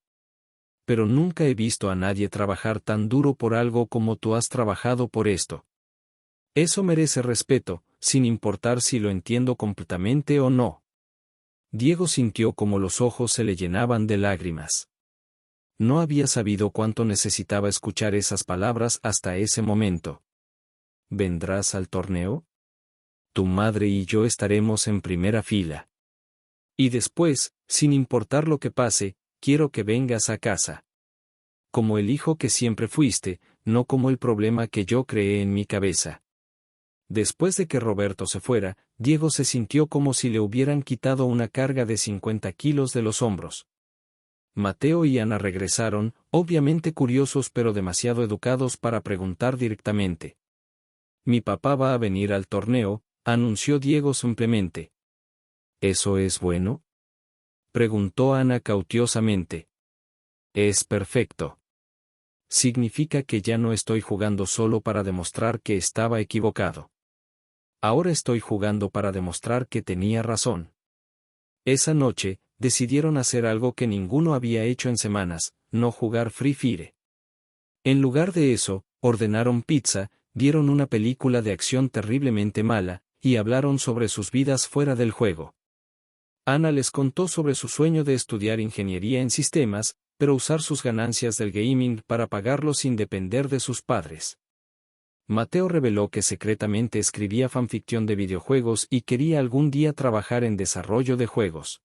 Pero nunca he visto a nadie trabajar tan duro por algo como tú has trabajado por esto. Eso merece respeto, sin importar si lo entiendo completamente o no. Diego sintió como los ojos se le llenaban de lágrimas. No había sabido cuánto necesitaba escuchar esas palabras hasta ese momento. ¿Vendrás al torneo? Tu madre y yo estaremos en primera fila. Y después, sin importar lo que pase, quiero que vengas a casa. Como el hijo que siempre fuiste, no como el problema que yo creé en mi cabeza. Después de que Roberto se fuera, Diego se sintió como si le hubieran quitado una carga de 50 kilos de los hombros. Mateo y Ana regresaron, obviamente curiosos pero demasiado educados para preguntar directamente. Mi papá va a venir al torneo, anunció Diego simplemente. ¿Eso es bueno?, preguntó Ana cautelosamente. Es perfecto. Significa que ya no estoy jugando solo para demostrar que estaba equivocado. Ahora estoy jugando para demostrar que tenía razón. Esa noche, decidieron hacer algo que ninguno había hecho en semanas, no jugar Free Fire. En lugar de eso, ordenaron pizza, vieron una película de acción terriblemente mala, y hablaron sobre sus vidas fuera del juego. Ana les contó sobre su sueño de estudiar ingeniería en sistemas, pero usar sus ganancias del gaming para pagarlo sin depender de sus padres. Mateo reveló que secretamente escribía fanficción de videojuegos y quería algún día trabajar en desarrollo de juegos.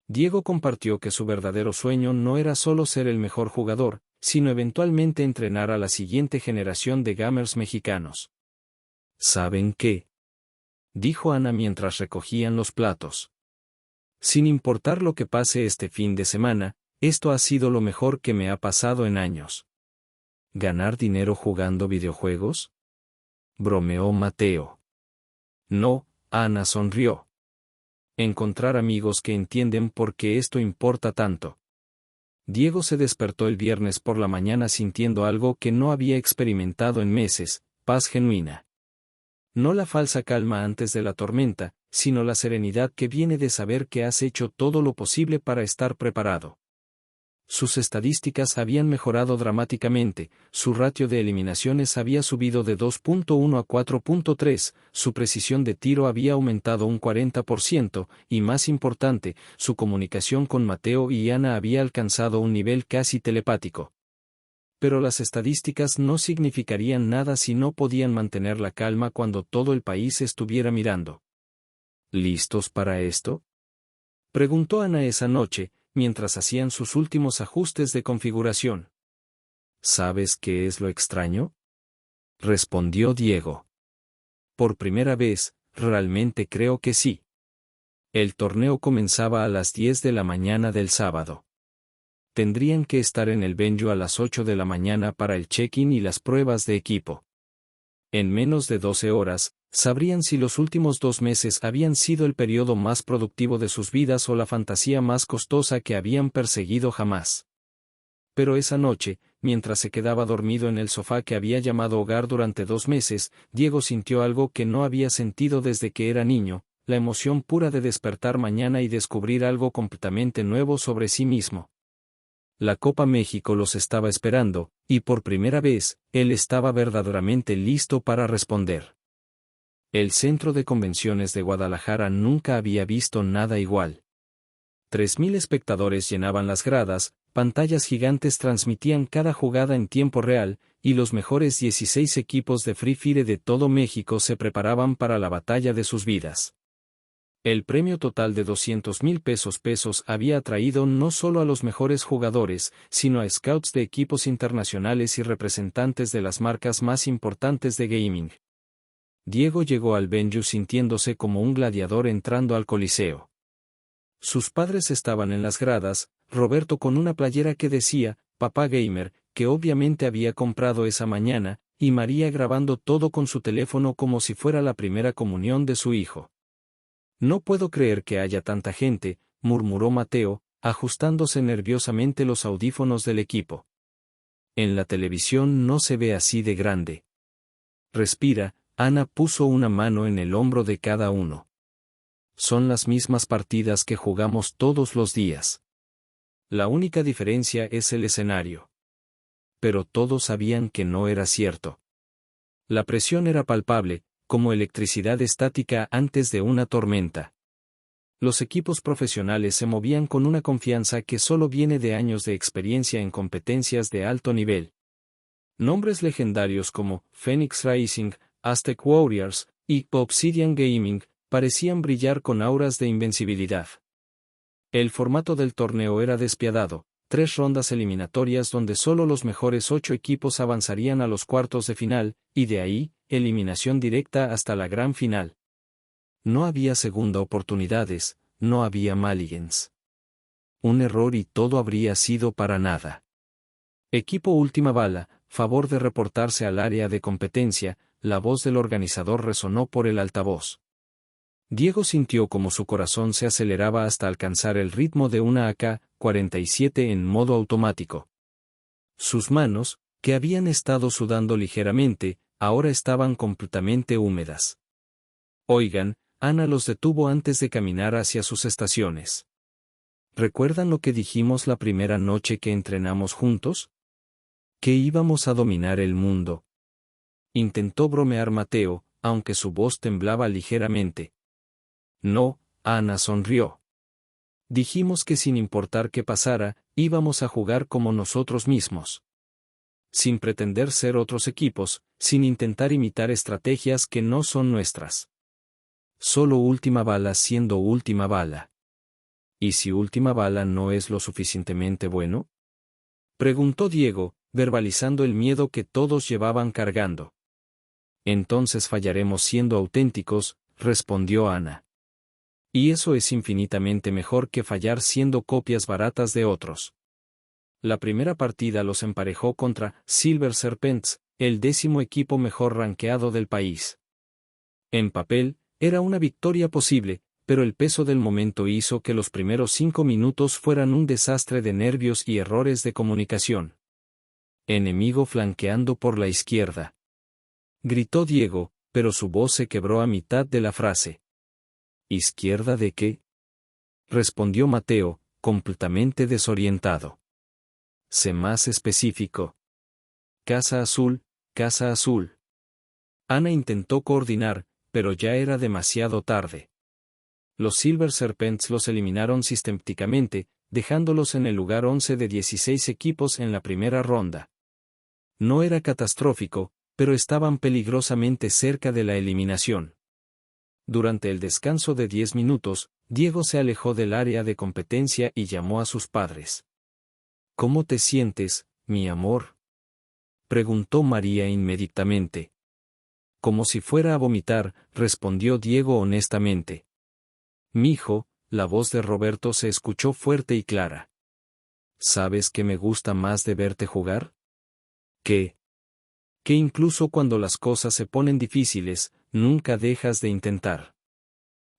Diego compartió que su verdadero sueño no era solo ser el mejor jugador, sino eventualmente entrenar a la siguiente generación de gamers mexicanos. ¿Saben qué?, dijo Ana mientras recogían los platos. Sin importar lo que pase este fin de semana, esto ha sido lo mejor que me ha pasado en años. ¿Ganar dinero jugando videojuegos?, bromeó Mateo. No, Ana sonrió. Encontrar amigos que entienden por qué esto importa tanto. Diego se despertó el viernes por la mañana sintiendo algo que no había experimentado en meses, paz genuina. No la falsa calma antes de la tormenta, sino la serenidad que viene de saber que has hecho todo lo posible para estar preparado. Sus estadísticas habían mejorado dramáticamente, su ratio de eliminaciones había subido de 2.1 a 4.3, su precisión de tiro había aumentado un 40%, y más importante, su comunicación con Mateo y Ana había alcanzado un nivel casi telepático. Pero las estadísticas no significarían nada si no podían mantener la calma cuando todo el país estuviera mirando. ¿Listos para esto?, preguntó Ana esa noche, mientras hacían sus últimos ajustes de configuración. ¿Sabes qué es lo extraño?, respondió Diego. Por primera vez, realmente creo que sí. El torneo comenzaba a las 10 de la mañana del sábado. Tendrían que estar en el venue a las 8 de la mañana para el check-in y las pruebas de equipo. En menos de 12 horas, sabrían si los últimos 2 meses habían sido el periodo más productivo de sus vidas o la fantasía más costosa que habían perseguido jamás. Pero esa noche, mientras se quedaba dormido en el sofá que había llamado hogar durante 2 meses, Diego sintió algo que no había sentido desde que era niño, la emoción pura de despertar mañana y descubrir algo completamente nuevo sobre sí mismo. La Copa México los estaba esperando, y por primera vez, él estaba verdaderamente listo para responder. El Centro de Convenciones de Guadalajara nunca había visto nada igual. 3.000 espectadores llenaban las gradas, pantallas gigantes transmitían cada jugada en tiempo real, y los mejores 16 equipos de Free Fire de todo México se preparaban para la batalla de sus vidas. El premio total de 200,000 pesos había atraído no solo a los mejores jugadores, sino a scouts de equipos internacionales y representantes de las marcas más importantes de gaming. Diego llegó al venue sintiéndose como un gladiador entrando al Coliseo. Sus padres estaban en las gradas, Roberto con una playera que decía, Papá Gamer, que obviamente había comprado esa mañana, y María grabando todo con su teléfono como si fuera la primera comunión de su hijo. No puedo creer que haya tanta gente, murmuró Mateo, ajustándose nerviosamente los audífonos del equipo. En la televisión no se ve así de grande. Respira, Ana puso una mano en el hombro de cada uno. Son las mismas partidas que jugamos todos los días. La única diferencia es el escenario. Pero todos sabían que no era cierto. La presión era palpable, como electricidad estática antes de una tormenta. Los equipos profesionales se movían con una confianza que solo viene de años de experiencia en competencias de alto nivel. Nombres legendarios como Phoenix Racing, Aztec Warriors y Obsidian Gaming parecían brillar con auras de invencibilidad. El formato del torneo era despiadado, 3 rondas eliminatorias donde solo los mejores 8 equipos avanzarían a los cuartos de final, y de ahí, eliminación directa hasta la gran final. No había segunda oportunidades, no había mulligans. Un error y todo habría sido para nada. Equipo última bala, favor de reportarse al área de competencia, la voz del organizador resonó por el altavoz. Diego sintió como su corazón se aceleraba hasta alcanzar el ritmo de una AK-47 en modo automático. Sus manos, que habían estado sudando ligeramente, ahora estaban completamente húmedas. Oigan, Ana los detuvo antes de caminar hacia sus estaciones. ¿Recuerdan lo que dijimos la primera noche que entrenamos juntos? Que íbamos a dominar el mundo. Intentó bromear Mateo, aunque su voz temblaba ligeramente. No, Ana sonrió. Dijimos que sin importar qué pasara, íbamos a jugar como nosotros mismos. Sin pretender ser otros equipos, sin intentar imitar estrategias que no son nuestras. Solo última bala siendo última bala. ¿Y si última bala no es lo suficientemente bueno? Preguntó Diego, verbalizando el miedo que todos llevaban cargando. Entonces fallaremos siendo auténticos, respondió Ana. Y eso es infinitamente mejor que fallar siendo copias baratas de otros. La primera partida los emparejó contra Silver Serpents, el 10º equipo mejor rankeado del país. En papel, era una victoria posible, pero el peso del momento hizo que los primeros 5 minutos fueran un desastre de nervios y errores de comunicación. Enemigo flanqueando por la izquierda. Gritó Diego, pero su voz se quebró a mitad de la frase. ¿Izquierda de qué? Respondió Mateo, completamente desorientado. Sé más específico. Casa azul, casa azul. Ana intentó coordinar, pero ya era demasiado tarde. Los Silver Serpents los eliminaron sistemáticamente, dejándolos en el lugar 11 de 16 equipos en la primera ronda. No era catastrófico, pero estaban peligrosamente cerca de la eliminación. Durante el descanso de 10 minutos, Diego se alejó del área de competencia y llamó a sus padres. ¿Cómo te sientes, mi amor? Preguntó María inmediatamente. Como si fuera a vomitar, respondió Diego honestamente. Mijo, la voz de Roberto se escuchó fuerte y clara. ¿Sabes qué me gusta más de verte jugar? ¿Qué? Que incluso cuando las cosas se ponen difíciles, nunca dejas de intentar.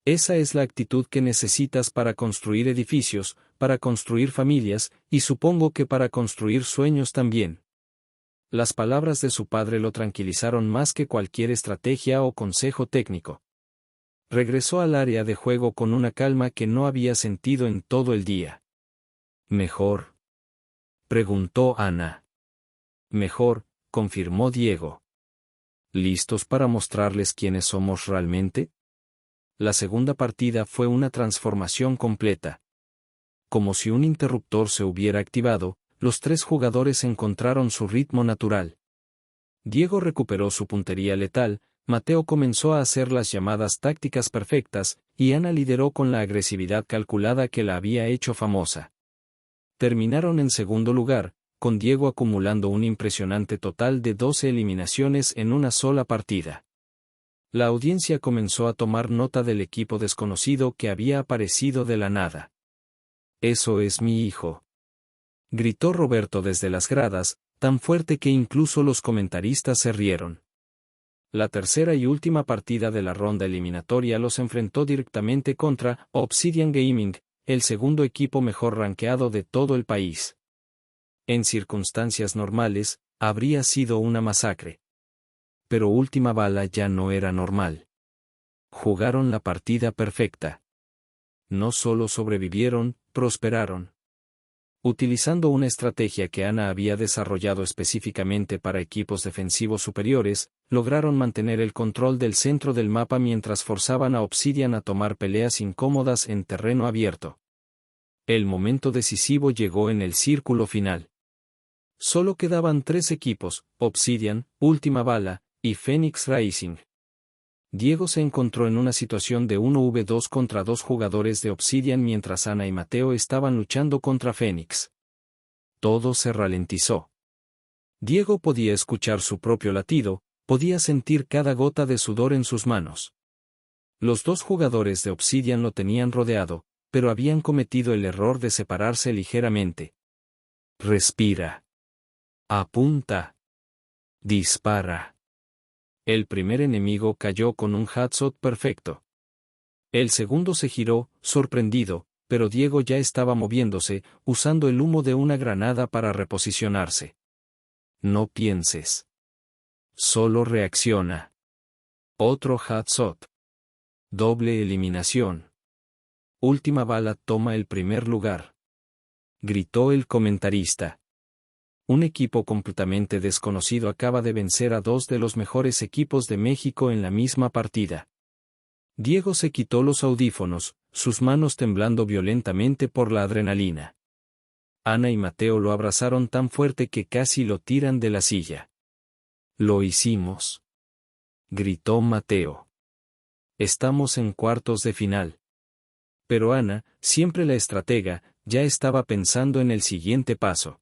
Esa es la actitud que necesitas para construir edificios, para construir familias, y supongo que para construir sueños también. Las palabras de su padre lo tranquilizaron más que cualquier estrategia o consejo técnico. Regresó al área de juego con una calma que no había sentido en todo el día. ¿Mejor? Preguntó Ana. Mejor, confirmó Diego. ¿Listos para mostrarles quiénes somos realmente? La segunda partida fue una transformación completa. Como si un interruptor se hubiera activado, los 3 jugadores encontraron su ritmo natural. Diego recuperó su puntería letal, Mateo comenzó a hacer las llamadas tácticas perfectas, y Ana lideró con la agresividad calculada que la había hecho famosa. Terminaron en segundo lugar, con Diego acumulando un impresionante total de 12 eliminaciones en una sola partida. La audiencia comenzó a tomar nota del equipo desconocido que había aparecido de la nada. «Eso es mi hijo», gritó Roberto desde las gradas, tan fuerte que incluso los comentaristas se rieron. La tercera y última partida de la ronda eliminatoria los enfrentó directamente contra Obsidian Gaming, el segundo equipo mejor rankeado de todo el país. En circunstancias normales, habría sido una masacre. Pero última bala ya no era normal. Jugaron la partida perfecta. No solo sobrevivieron, prosperaron. Utilizando una estrategia que Ana había desarrollado específicamente para equipos defensivos superiores, lograron mantener el control del centro del mapa mientras forzaban a Obsidian a tomar peleas incómodas en terreno abierto. El momento decisivo llegó en el círculo final. Solo quedaban 3 equipos, Obsidian, Última Bala, y Phoenix Rising. Diego se encontró en una situación de 1v2 contra 2 jugadores de Obsidian mientras Ana y Mateo estaban luchando contra Phoenix. Todo se ralentizó. Diego podía escuchar su propio latido, podía sentir cada gota de sudor en sus manos. Los dos jugadores de Obsidian lo tenían rodeado, pero habían cometido el error de separarse ligeramente. Respira. Apunta. Dispara. El primer enemigo cayó con un headshot perfecto. El segundo se giró, sorprendido, pero Diego ya estaba moviéndose, usando el humo de una granada para reposicionarse. No pienses. Solo reacciona. Otro headshot. Doble eliminación. Última bala toma el primer lugar. Gritó el comentarista. Un equipo completamente desconocido acaba de vencer a dos de los mejores equipos de México en la misma partida. Diego se quitó los audífonos, sus manos temblando violentamente por la adrenalina. Ana y Mateo lo abrazaron tan fuerte que casi lo tiran de la silla. «Lo hicimos», gritó Mateo. «Estamos en cuartos de final». Pero Ana, siempre la estratega, ya estaba pensando en el siguiente paso.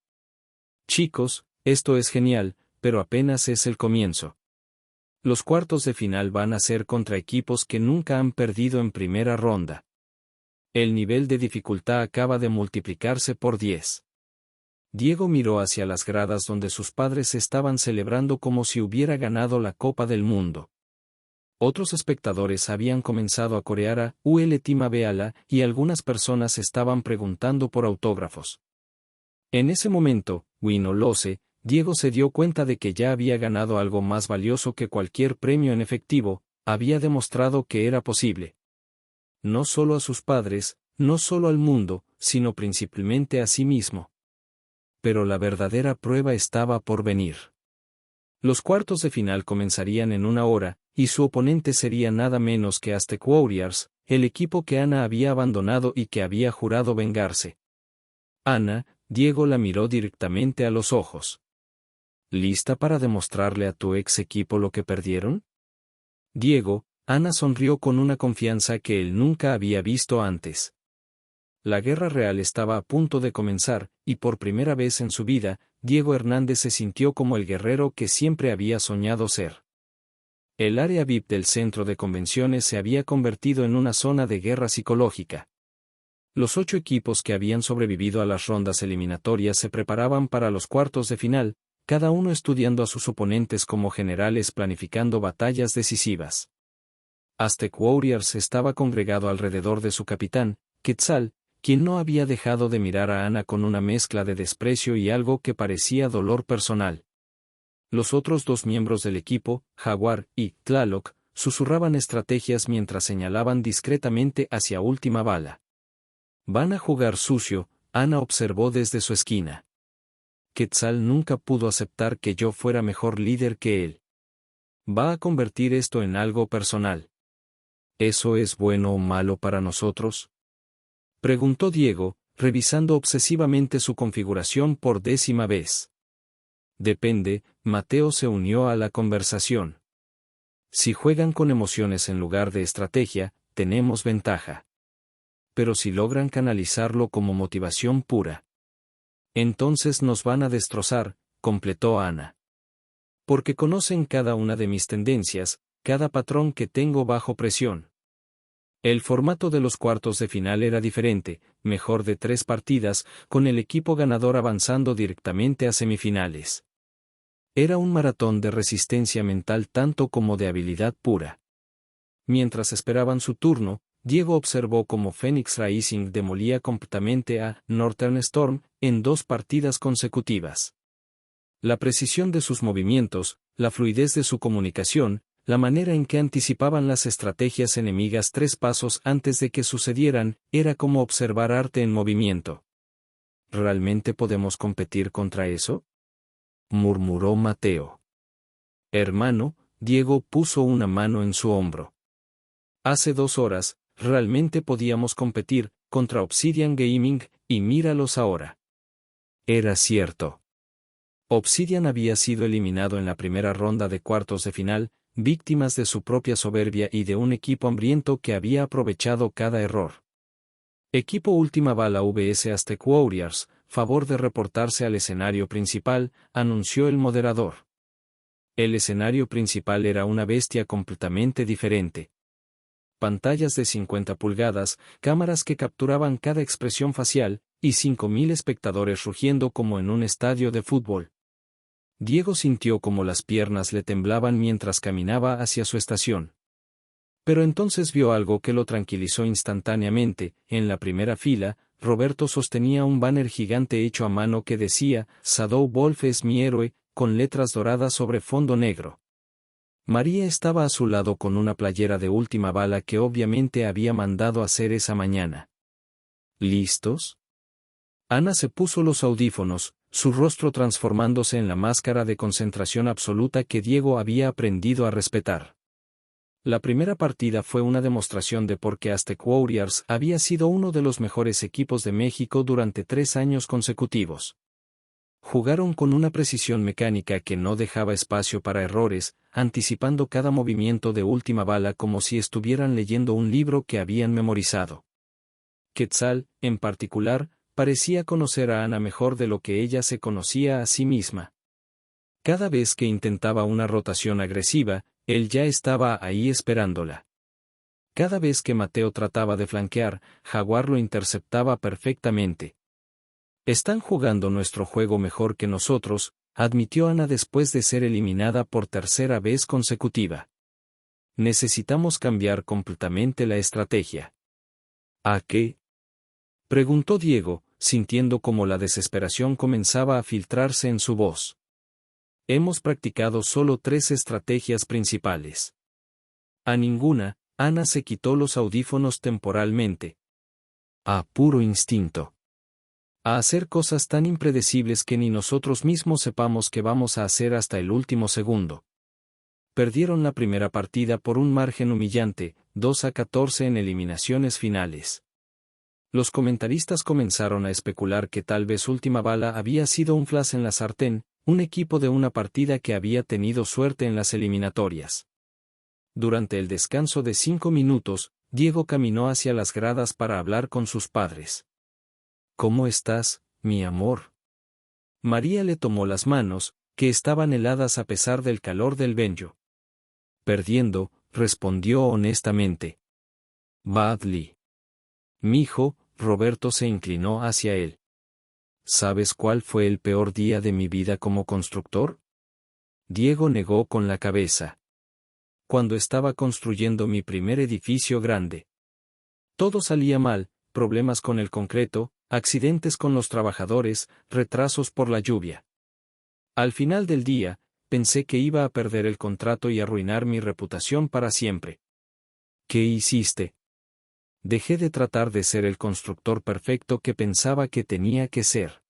«Chicos, esto es genial, pero apenas es el comienzo. Los cuartos de final van a ser contra equipos que nunca han perdido en primera ronda. El nivel de dificultad acaba de multiplicarse por 10. Diego miró hacia las gradas donde sus padres estaban celebrando como si hubiera ganado la Copa del Mundo. Otros espectadores habían comenzado a corear a "Ul Tima Beala" y algunas personas estaban preguntando por autógrafos. En ese momento, Wino Lose, Diego se dio cuenta de que ya había ganado algo más valioso que cualquier premio en efectivo, había demostrado que era posible. No solo a sus padres, no solo al mundo, sino principalmente a sí mismo. Pero la verdadera prueba estaba por venir. Los cuartos de final comenzarían en 1 hora, y su oponente sería nada menos que Aztec Warriors, el equipo que Ana había abandonado y que había jurado vengarse. Ana, Diego la miró directamente a los ojos. ¿Lista para demostrarle a tu ex equipo lo que perdieron? Diego, Ana sonrió con una confianza que él nunca había visto antes. La guerra real estaba a punto de comenzar, y por primera vez en su vida, Diego Hernández se sintió como el guerrero que siempre había soñado ser. El área VIP del centro de convenciones se había convertido en una zona de guerra psicológica. Los 8 equipos que habían sobrevivido a las rondas eliminatorias se preparaban para los cuartos de final, cada uno estudiando a sus oponentes como generales planificando batallas decisivas. Aztec Warriors estaba congregado alrededor de su capitán, Quetzal, quien no había dejado de mirar a Ana con una mezcla de desprecio y algo que parecía dolor personal. Los otros 2 miembros del equipo, Jaguar y Tlaloc, susurraban estrategias mientras señalaban discretamente hacia última bala. «Van a jugar sucio», Ana observó desde su esquina. «Quetzal nunca pudo aceptar que yo fuera mejor líder que él. ¿Va a convertir esto en algo personal? ¿Eso es bueno o malo para nosotros?», preguntó Diego, revisando obsesivamente su configuración por 10ª vez. «Depende», Mateo se unió a la conversación. «Si juegan con emociones en lugar de estrategia, tenemos ventaja. Pero si logran canalizarlo como motivación pura, entonces nos van a destrozar», completó Ana. «Porque conocen cada una de mis tendencias, cada patrón que tengo bajo presión». El formato de los cuartos de final era diferente, mejor de 3 partidas, con el equipo ganador avanzando directamente a semifinales. Era un maratón de resistencia mental tanto como de habilidad pura. Mientras esperaban su turno, Diego observó cómo Phoenix Rising demolía completamente a Northern Storm en 2 partidas consecutivas. La precisión de sus movimientos, la fluidez de su comunicación, la manera en que anticipaban las estrategias enemigas 3 pasos antes de que sucedieran, era como observar arte en movimiento. ¿Realmente podemos competir contra eso?, murmuró Mateo. «Hermano», Diego puso una mano en su hombro. «Hace 2 horas, realmente podíamos competir contra Obsidian Gaming, y míralos ahora». Era cierto. Obsidian había sido eliminado en la primera ronda de cuartos de final, víctimas de su propia soberbia y de un equipo hambriento que había aprovechado cada error. Equipo Última Bala vs Aztec Warriors, favor de reportarse al escenario principal, anunció el moderador. El escenario principal era una bestia completamente diferente. Pantallas de 50 pulgadas, cámaras que capturaban cada expresión facial, y 5.000 espectadores rugiendo como en un estadio de fútbol. Diego sintió como las piernas le temblaban mientras caminaba hacia su estación. Pero entonces vio algo que lo tranquilizó instantáneamente. En la primera fila, Roberto sostenía un banner gigante hecho a mano que decía, Shadow Wolf es mi héroe, con letras doradas sobre fondo negro. María estaba a su lado con una playera de última bala que obviamente había mandado hacer esa mañana. ¿Listos? Ana se puso los audífonos, su rostro transformándose en la máscara de concentración absoluta que Diego había aprendido a respetar. La primera partida fue una demostración de por qué Aztec Warriors había sido uno de los mejores equipos de México durante 3 años consecutivos. Jugaron con una precisión mecánica que no dejaba espacio para errores, anticipando cada movimiento de última bala como si estuvieran leyendo un libro que habían memorizado. Quetzal, en particular, parecía conocer a Ana mejor de lo que ella se conocía a sí misma. Cada vez que intentaba una rotación agresiva, él ya estaba ahí esperándola. Cada vez que Mateo trataba de flanquear, Jaguar lo interceptaba perfectamente. Están jugando nuestro juego mejor que nosotros, admitió Ana después de ser eliminada por tercera vez consecutiva. Necesitamos cambiar completamente la estrategia. ¿A qué? Preguntó Diego, sintiendo como la desesperación comenzaba a filtrarse en su voz. Hemos practicado solo 3 estrategias principales. A ninguna, Ana se quitó los audífonos temporalmente. A puro instinto. A hacer cosas tan impredecibles que ni nosotros mismos sepamos qué vamos a hacer hasta el último segundo. Perdieron la primera partida por un margen humillante, 2-14 en eliminaciones finales. Los comentaristas comenzaron a especular que tal vez Última Bala había sido un flash en la sartén, un equipo de una partida que había tenido suerte en las eliminatorias. Durante el descanso de 5 minutos, Diego caminó hacia las gradas para hablar con sus padres. ¿Cómo estás, mi amor? María le tomó las manos, que estaban heladas a pesar del calor del benjo. Perdiendo, respondió honestamente. Badly. Mijo, Roberto se inclinó hacia él. ¿Sabes cuál fue el peor día de mi vida como constructor? Diego negó con la cabeza. Cuando estaba construyendo mi primer edificio grande. Todo salía mal, problemas con el concreto, accidentes con los trabajadores, retrasos por la lluvia. Al final del día, pensé que iba a perder el contrato y arruinar mi reputación para siempre. ¿Qué hiciste? Dejé de tratar de ser el constructor perfecto que pensaba que tenía que ser.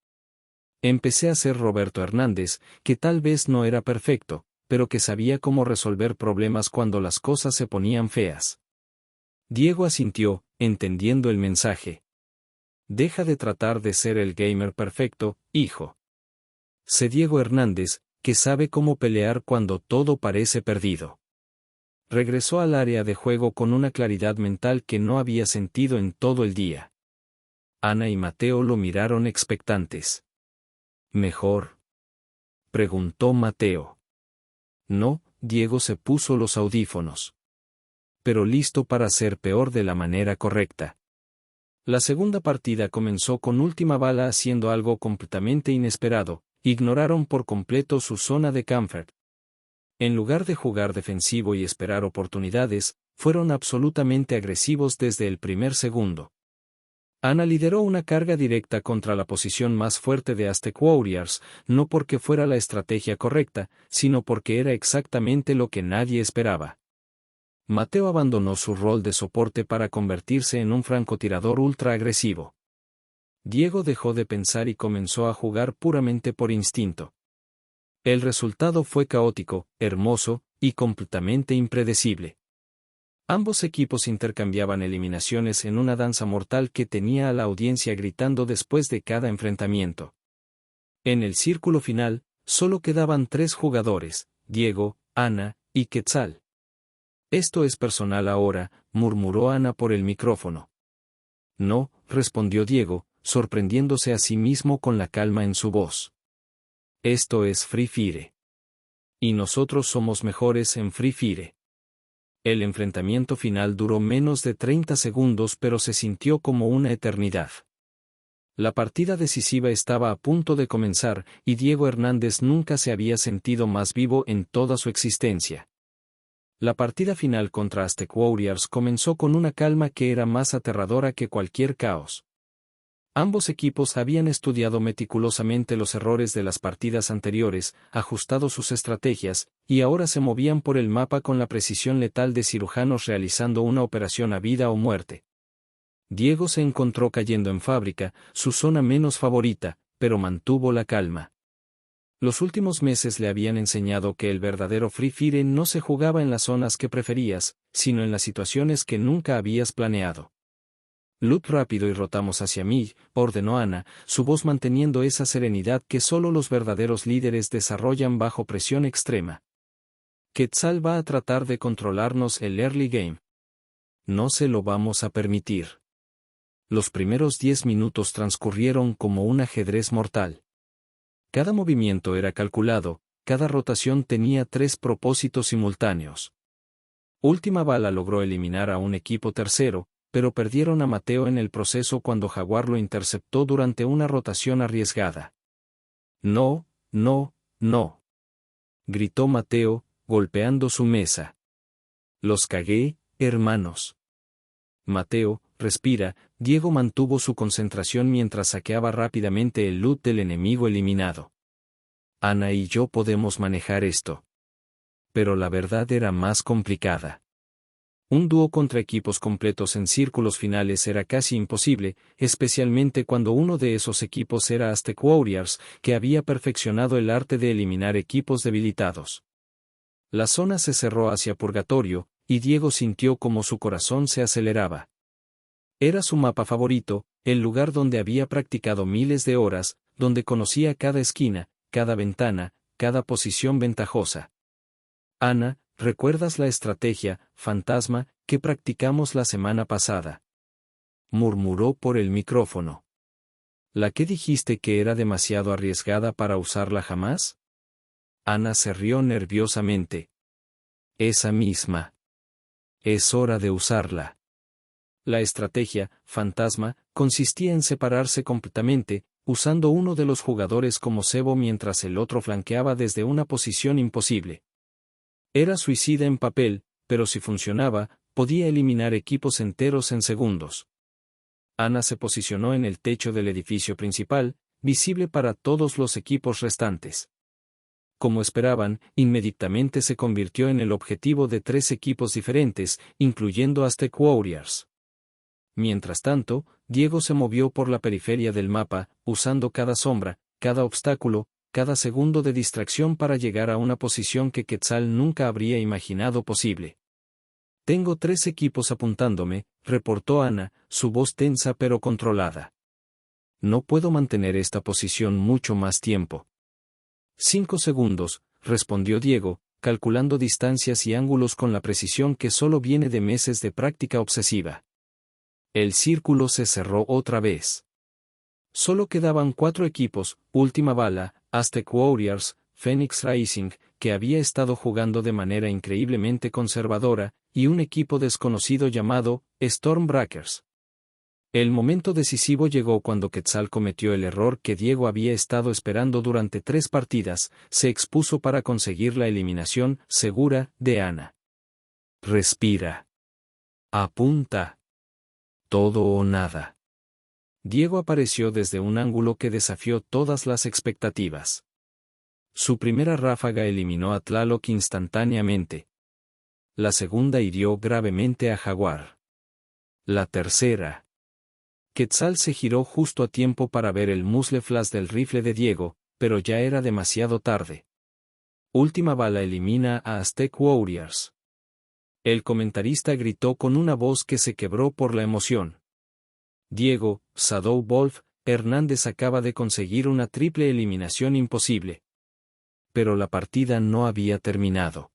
Empecé a ser Roberto Hernández, que tal vez no era perfecto, pero que sabía cómo resolver problemas cuando las cosas se ponían feas. Diego asintió, entendiendo el mensaje. Deja de tratar de ser el gamer perfecto, hijo. Sé Diego Hernández, que sabe cómo pelear cuando todo parece perdido. Regresó al área de juego con una claridad mental que no había sentido en todo el día. Ana y Mateo lo miraron expectantes. ¿Mejor? Preguntó Mateo. No, Diego se puso los audífonos. Pero listo para ser peor de la manera correcta. La segunda partida comenzó con Última Bala haciendo algo completamente inesperado, ignoraron por completo su zona de comfort. En lugar de jugar defensivo y esperar oportunidades, fueron absolutamente agresivos desde el primer segundo. Ana lideró una carga directa contra la posición más fuerte de Aztec Warriors, no porque fuera la estrategia correcta, sino porque era exactamente lo que nadie esperaba. Mateo abandonó su rol de soporte para convertirse en un francotirador ultra agresivo. Diego dejó de pensar y comenzó a jugar puramente por instinto. El resultado fue caótico, hermoso, y completamente impredecible. Ambos equipos intercambiaban eliminaciones en una danza mortal que tenía a la audiencia gritando después de cada enfrentamiento. En el círculo final, solo quedaban 3 jugadores, Diego, Ana, y Quetzal. Esto es personal ahora, murmuró Ana por el micrófono. No, respondió Diego, sorprendiéndose a sí mismo con la calma en su voz. Esto es Free Fire. Y nosotros somos mejores en Free Fire. El enfrentamiento final duró menos de 30 segundos, pero se sintió como una eternidad. La partida decisiva estaba a punto de comenzar, y Diego Hernández nunca se había sentido más vivo en toda su existencia. La partida final contra Aztec Warriors comenzó con una calma que era más aterradora que cualquier caos. Ambos equipos habían estudiado meticulosamente los errores de las partidas anteriores, ajustado sus estrategias, y ahora se movían por el mapa con la precisión letal de cirujanos realizando una operación a vida o muerte. Diego se encontró cayendo en fábrica, su zona menos favorita, pero mantuvo la calma. Los últimos meses le habían enseñado que el verdadero Free Fire no se jugaba en las zonas que preferías, sino en las situaciones que nunca habías planeado. Loot rápido y rotamos hacia mí, ordenó Ana, su voz manteniendo esa serenidad que solo los verdaderos líderes desarrollan bajo presión extrema. Quetzal va a tratar de controlarnos el early game. No se lo vamos a permitir. Los primeros 10 minutos transcurrieron como un ajedrez mortal. Cada movimiento era calculado, cada rotación tenía 3 propósitos simultáneos. Última Bala logró eliminar a un equipo tercero, pero perdieron a Mateo en el proceso cuando Jaguar lo interceptó durante una rotación arriesgada. No, no, no, gritó Mateo, golpeando su mesa. Los cagué, hermanos. Mateo, respira. Diego mantuvo su concentración mientras saqueaba rápidamente el loot del enemigo eliminado. Ana y yo podemos manejar esto. Pero la verdad era más complicada. Un dúo contra equipos completos en círculos finales era casi imposible, especialmente cuando uno de esos equipos era Aztec Warriors, que había perfeccionado el arte de eliminar equipos debilitados. La zona se cerró hacia Purgatorio, y Diego sintió como su corazón se aceleraba. Era su mapa favorito, el lugar donde había practicado miles de horas, donde conocía cada esquina, cada ventana, cada posición ventajosa. Ana, ¿recuerdas la estrategia, fantasma, que practicamos la semana pasada? Murmuró por el micrófono. ¿La que dijiste que era demasiado arriesgada para usarla jamás? Ana se rió nerviosamente. Esa misma. Es hora de usarla. La estrategia, fantasma, consistía en separarse completamente, usando uno de los jugadores como cebo mientras el otro flanqueaba desde una posición imposible. Era suicida en papel, pero si funcionaba, podía eliminar equipos enteros en segundos. Ana se posicionó en el techo del edificio principal, visible para todos los equipos restantes. Como esperaban, inmediatamente se convirtió en el objetivo de 3 equipos diferentes, incluyendo Aztec Warriors. Mientras tanto, Diego se movió por la periferia del mapa, usando cada sombra, cada obstáculo, cada segundo de distracción para llegar a una posición que Quetzal nunca habría imaginado posible. Tengo 3 equipos apuntándome, reportó Ana, su voz tensa pero controlada. No puedo mantener esta posición mucho más tiempo. 5 segundos, respondió Diego, calculando distancias y ángulos con la precisión que solo viene de meses de práctica obsesiva. El círculo se cerró otra vez. Solo quedaban 4 equipos, Última Bala, Aztec Warriors, Phoenix Rising, que había estado jugando de manera increíblemente conservadora, y un equipo desconocido llamado Stormbreakers. El momento decisivo llegó cuando Quetzal cometió el error que Diego había estado esperando durante 3 partidas, se expuso para conseguir la eliminación segura de Ana. Respira. Apunta. Todo o nada. Diego apareció desde un ángulo que desafió todas las expectativas. Su primera ráfaga eliminó a Tlaloc instantáneamente. La segunda hirió gravemente a Jaguar. La tercera. Quetzal se giró justo a tiempo para ver el muzzle flash del rifle de Diego, pero ya era demasiado tarde. Última Bala elimina a Aztec Warriors. El comentarista gritó con una voz que se quebró por la emoción. Diego, Shadow Wolf, Hernández acaba de conseguir una triple eliminación imposible. Pero la partida no había terminado.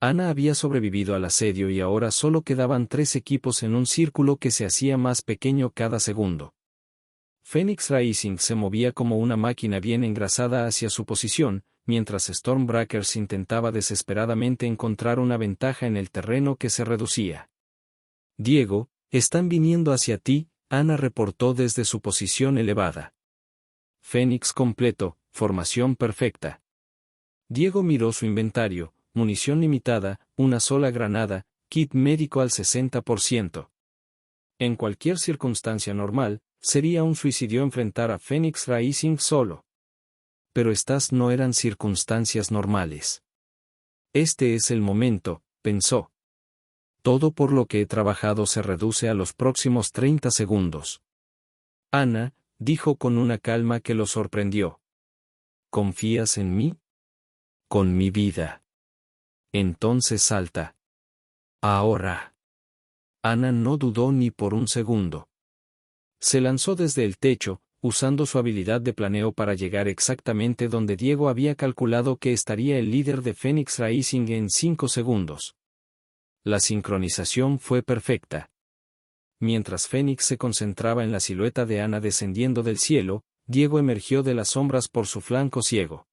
Ana había sobrevivido al asedio y ahora solo quedaban 3 equipos en un círculo que se hacía más pequeño cada segundo. Phoenix Rising se movía como una máquina bien engrasada hacia su posición, mientras Stormbreakers intentaba desesperadamente encontrar una ventaja en el terreno que se reducía. Diego, están viniendo hacia ti, Ana reportó desde su posición elevada. Phoenix completo, formación perfecta. Diego miró su inventario, munición limitada, una sola granada, kit médico al 60%. En cualquier circunstancia normal, sería un suicidio enfrentar a Phoenix Rising solo. Pero estas no eran circunstancias normales. Este es el momento, pensó. Todo por lo que he trabajado se reduce a los próximos 30 segundos. Ana, dijo con una calma que lo sorprendió. ¿Confías en mí? Con mi vida. Entonces salta. Ahora. Ana no dudó ni por un segundo. Se lanzó desde el techo, usando su habilidad de planeo para llegar exactamente donde Diego había calculado que estaría el líder de Phoenix Rising en 5 segundos. La sincronización fue perfecta. Mientras Phoenix se concentraba en la silueta de Ana descendiendo del cielo, Diego emergió de las sombras por su flanco ciego.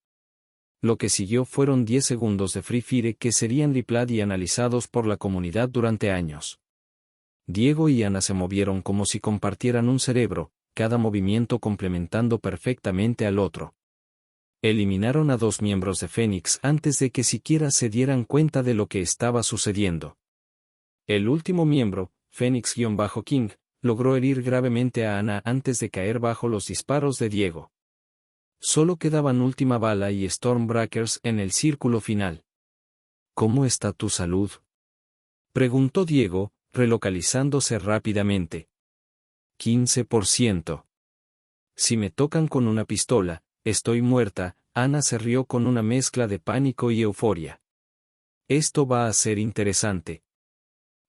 Lo que siguió fueron 10 segundos de Free Fire que serían replayados y analizados por la comunidad durante años. Diego y Ana se movieron como si compartieran un cerebro, cada movimiento complementando perfectamente al otro. Eliminaron a 2 miembros de Phoenix antes de que siquiera se dieran cuenta de lo que estaba sucediendo. El último miembro, Phoenix-King, logró herir gravemente a Ana antes de caer bajo los disparos de Diego. Solo quedaban Última Bala y Stormbreakers en el círculo final. ¿Cómo está tu salud?, preguntó Diego, relocalizándose rápidamente. 15%. Si me tocan con una pistola, estoy muerta. Ana se rió con una mezcla de pánico y euforia. Esto va a ser interesante.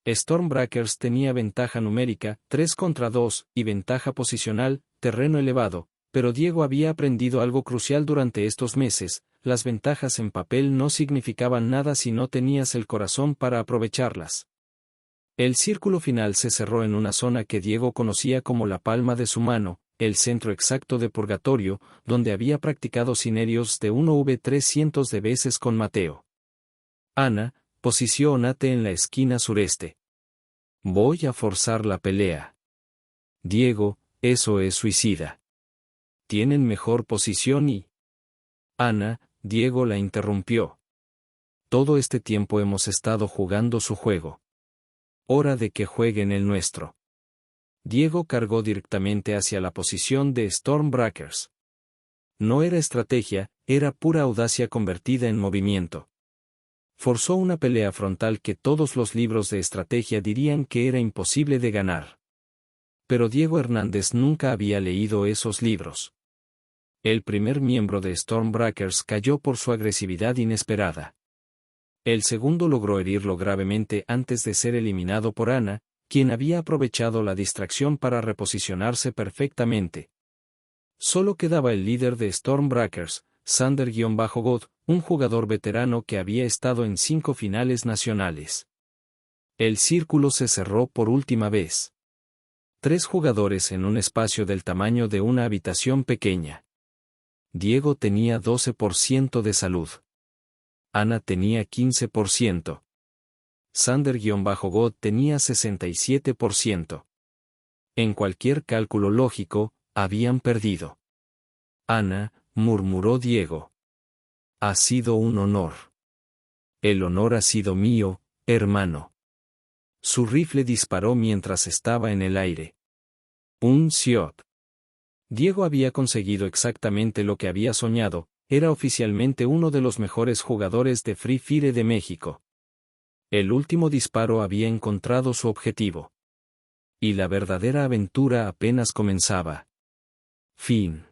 Stormbreakers tenía ventaja numérica, 3 contra 2, y ventaja posicional, terreno elevado, pero Diego había aprendido algo crucial durante estos meses: las ventajas en papel no significaban nada si no tenías el corazón para aprovecharlas. El círculo final se cerró en una zona que Diego conocía como la palma de su mano, el centro exacto de Purgatorio, donde había practicado Cinerios de 1v300 de veces con Mateo. Ana, posiciónate en la esquina sureste. Voy a forzar la pelea. Diego, eso es suicida. Tienen mejor posición y... Ana, Diego la interrumpió. Todo este tiempo hemos estado jugando su juego. Hora de que jueguen el nuestro. Diego cargó directamente hacia la posición de Stormbreakers. No era estrategia, era pura audacia convertida en movimiento. Forzó una pelea frontal que todos los libros de estrategia dirían que era imposible de ganar. Pero Diego Hernández nunca había leído esos libros. El primer miembro de Stormbreakers cayó por su agresividad inesperada. El segundo logró herirlo gravemente antes de ser eliminado por Ana, quien había aprovechado la distracción para reposicionarse perfectamente. Solo quedaba el líder de Stormbreakers, Sander-God, un jugador veterano que había estado en 5 finales nacionales. El círculo se cerró por última vez. 3 jugadores en un espacio del tamaño de una habitación pequeña. Diego tenía 12% de salud. Ana tenía 15%. Sander-God tenía 67%. En cualquier cálculo lógico, habían perdido. Ana, murmuró Diego. Ha sido un honor. El honor ha sido mío, hermano. Su rifle disparó mientras estaba en el aire. Un shot. Diego había conseguido exactamente lo que había soñado, era oficialmente uno de los mejores jugadores de Free Fire de México. El último disparo había encontrado su objetivo. Y la verdadera aventura apenas comenzaba. Fin.